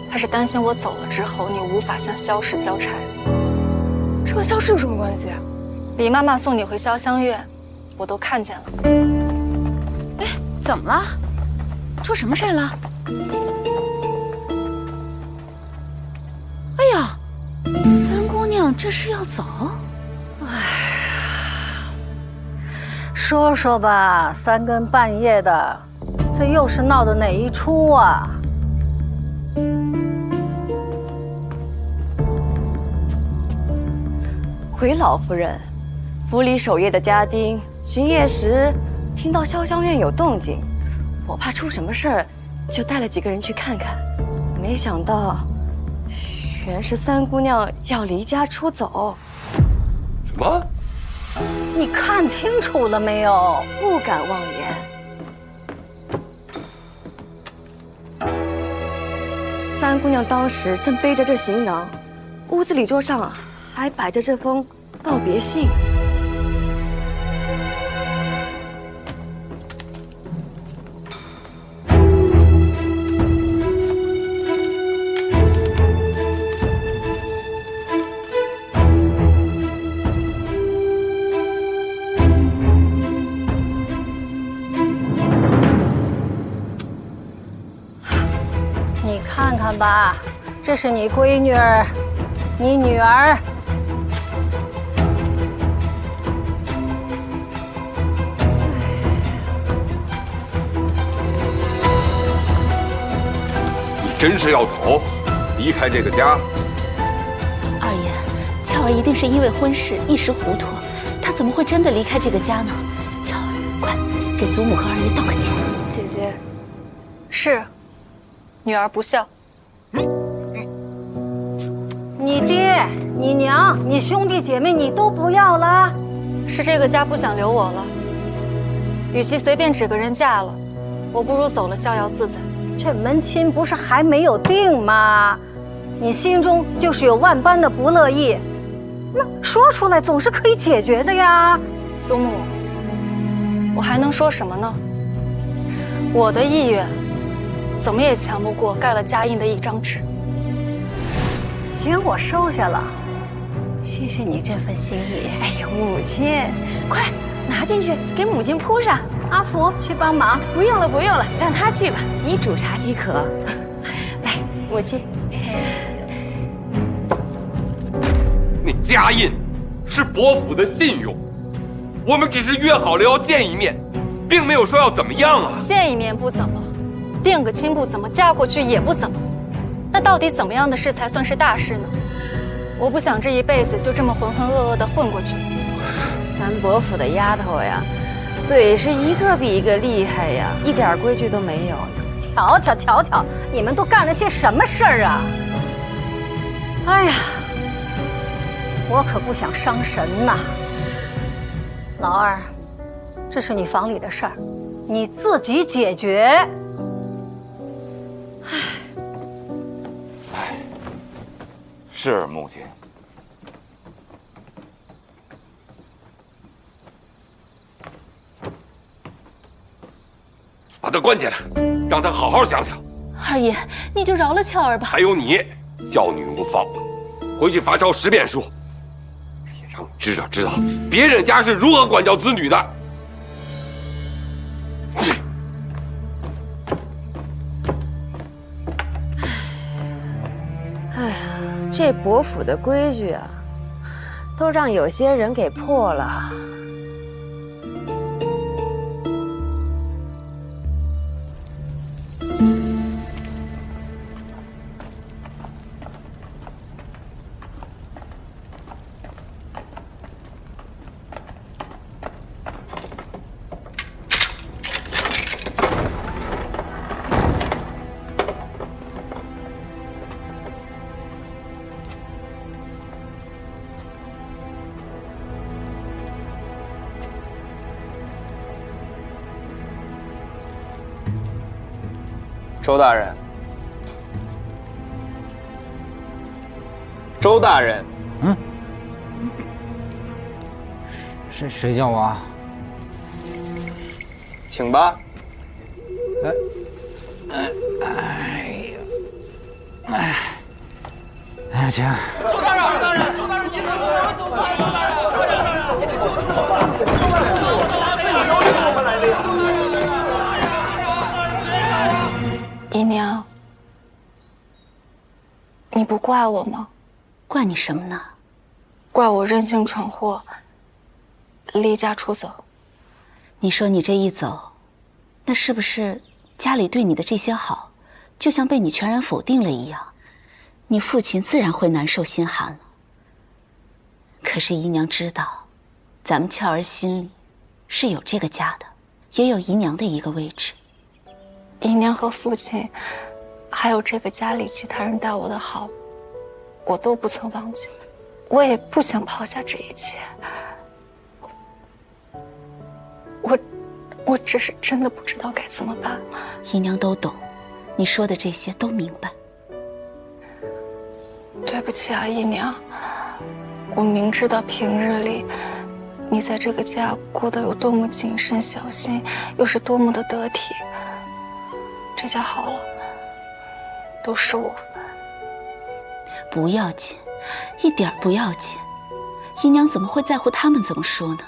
还是担心我走了之后你无法向萧氏交差？这和萧氏有什么关系？李妈妈送你回潇湘院，我都看见了。哎，怎么了？出什么事了？哎呀，三姑娘这是要走？说说吧，三更半夜的，这又是闹的哪一出啊？回老夫人，府里守夜的家丁巡夜时听到潇湘院有动静，我怕出什么事儿，就带了几个人去看看。没想到，原是三姑娘要离家出走。什么？你看清楚了没有？不敢妄言。三姑娘当时正背着这行囊，屋子里桌上还摆着这封告别信。你看看吧，这是你闺女儿，你女儿。你真是要走，离开这个家？二爷，巧儿一定是因为婚事一时糊涂，她怎么会真的离开这个家呢？巧儿，快给祖母和二爷道个歉。姐姐，是，女儿不孝。你爹、你娘、你兄弟姐妹，你都不要了？是这个家不想留我了。与其随便指个人嫁了，我不如走了逍遥自在。这门亲不是还没有定吗？你心中就是有万般的不乐意，那说出来总是可以解决的呀。祖母，我还能说什么呢？我的意愿怎么也强不过盖了家印的一张纸。行，我收下了，谢谢你这份心意。哎呦，母亲，快拿进去给母亲铺上。阿福去帮忙。不用了，不用了，让他去吧，你煮茶即可。来，母亲。那家印是伯府的信用，我们只是约好了要见一面，并没有说要怎么样啊。见一面不怎么，定个亲不怎么，嫁过去也不怎么。那到底怎么样的事才算是大事呢？我不想这一辈子就这么浑浑噩噩地混过去。咱伯府的丫头呀，嘴是一个比一个厉害呀，一点规矩都没有。瞧瞧瞧瞧，你们都干了些什么事儿啊？哎呀，我可不想伤神呐。老二，这是你房里的事儿，你自己解决。是母亲。把他关起来，让他好好想想。二爷，你就饶了俏儿吧。还有你，叫女巫放了，回去罚抄10遍书，也让你知道别人家是如何管教子女的。哎呀，这伯府的规矩啊，都让有些人给破了。周大人，周大人，谁叫我啊？请吧。请。周大人，周大人，您等我们走吧，周大人，姨娘，你不怪我吗？怪你什么呢？怪我任性闯祸，离家出走。你说你这一走，那是不是家里对你的这些好，就像被你全然否定了一样？你父亲自然会难受心寒了。可是姨娘知道，咱们俏儿心里是有这个家的，也有姨娘的一个位置。姨娘和父亲，还有这个家里其他人待我的好，我都不曾忘记。我也不想抛下这一切。我只是真的不知道该怎么办。姨娘都懂，你说的这些都明白。对不起啊，姨娘，我明知道平日里你在这个家过得有多么谨慎小心，又是多么的得体。这下好了，都是我。不要紧，一点不要紧。姨娘怎么会在乎他们怎么说呢？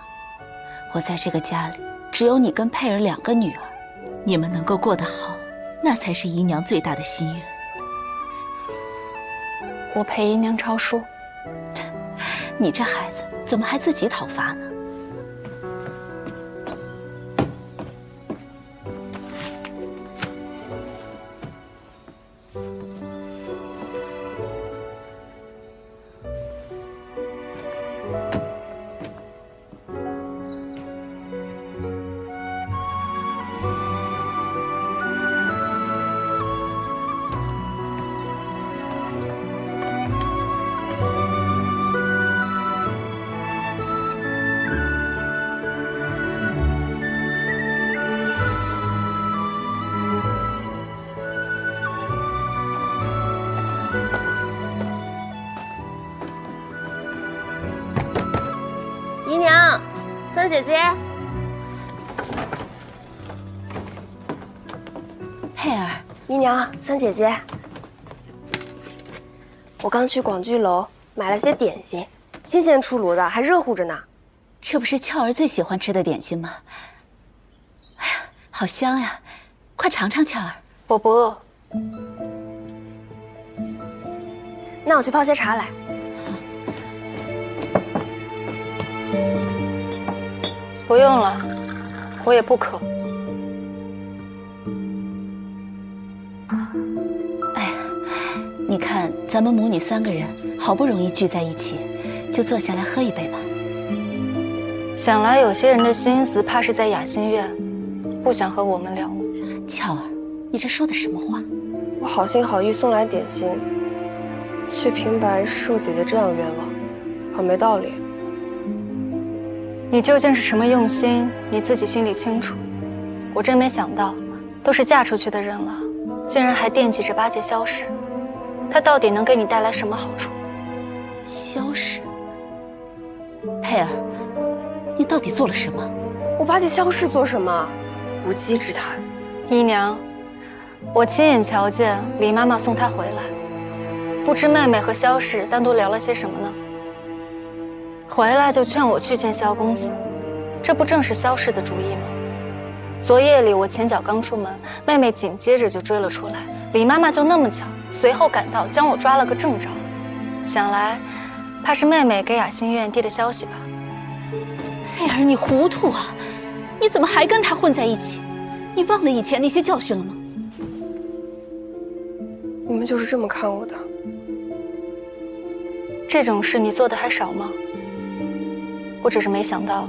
我在这个家里，只有你跟佩儿2个女儿，你们能够过得好，那才是姨娘最大的心愿。我陪姨娘抄书。你这孩子怎么还自己讨伐呢？姨娘，三姐姐，娘、三姐姐，我刚去广聚楼买了些点心，新鲜出炉的，还热乎着呢。这不是俏儿最喜欢吃的点心吗？哎呀，好香呀！快尝尝，俏儿。我不饿。那我去泡些茶来。不用了，我也不渴。哎呀，你看咱们母女3个人好不容易聚在一起，就坐下来喝一杯吧。想来有些人的心思怕是在雅心院，不想和我们聊。俏儿，你这说的什么话？我好心好意送来点心，却平白受姐姐这样冤枉，好没道理。你究竟是什么用心，你自己心里清楚。我真没想到，都是嫁出去的人了，竟然还惦记着巴结萧氏。他到底能给你带来什么好处？萧氏，佩儿，你到底做了什么？我巴结萧氏做什么？无稽之谈。姨娘，我亲眼瞧见李妈妈送她回来，不知妹妹和萧氏单独聊了些什么呢？回来就劝我去见萧公子，这不正是萧氏的主意吗？昨夜里我前脚刚出门，妹妹紧接着就追了出来，李妈妈就那么巧，随后赶到，将我抓了个正着。想来，怕是妹妹给雅心院递的消息吧？佩儿，你糊涂啊！你怎么还跟他混在一起？你忘了以前那些教训了吗？你们就是这么看我的？这种事你做的还少吗？我只是没想到，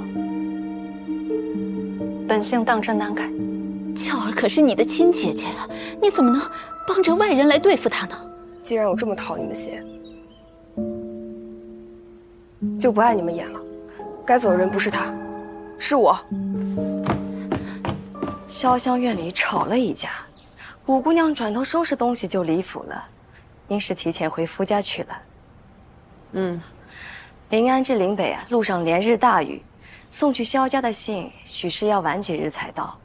本性当真难改。俏儿可是你的亲姐姐呀，你怎么能帮着外人来对付她呢？既然我这么讨你们嫌，就不碍你们演了。该走的人不是他，是我。潇湘院里吵了一架，五姑娘转头收拾东西就离府了，应是提前回夫家去了。临安至岭北啊，路上连日大雨，送去萧家的信，许是要晚几日才到。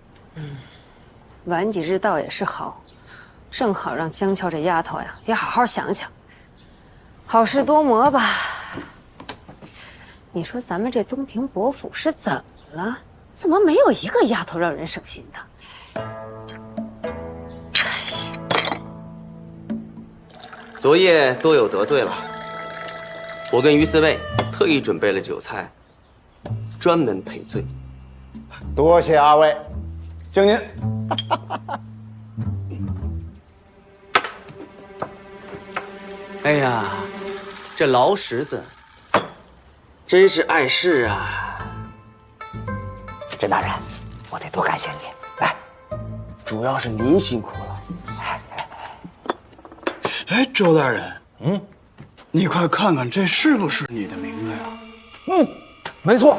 晚几日到也是好，正好让江俏这丫头呀也好好想想。好事多磨吧。你说咱们这东平伯府是怎么了？怎么没有一个丫头让人省心的？昨夜多有得罪了。我跟于四卫特意准备了酒菜，专门赔罪。多谢阿卫，敬您。哎呀，这劳什子真是碍事啊！甄大人，我得多感谢你。来，主要是您辛苦了。哎，周大人，你快看看这是不是你的名字呀？没错，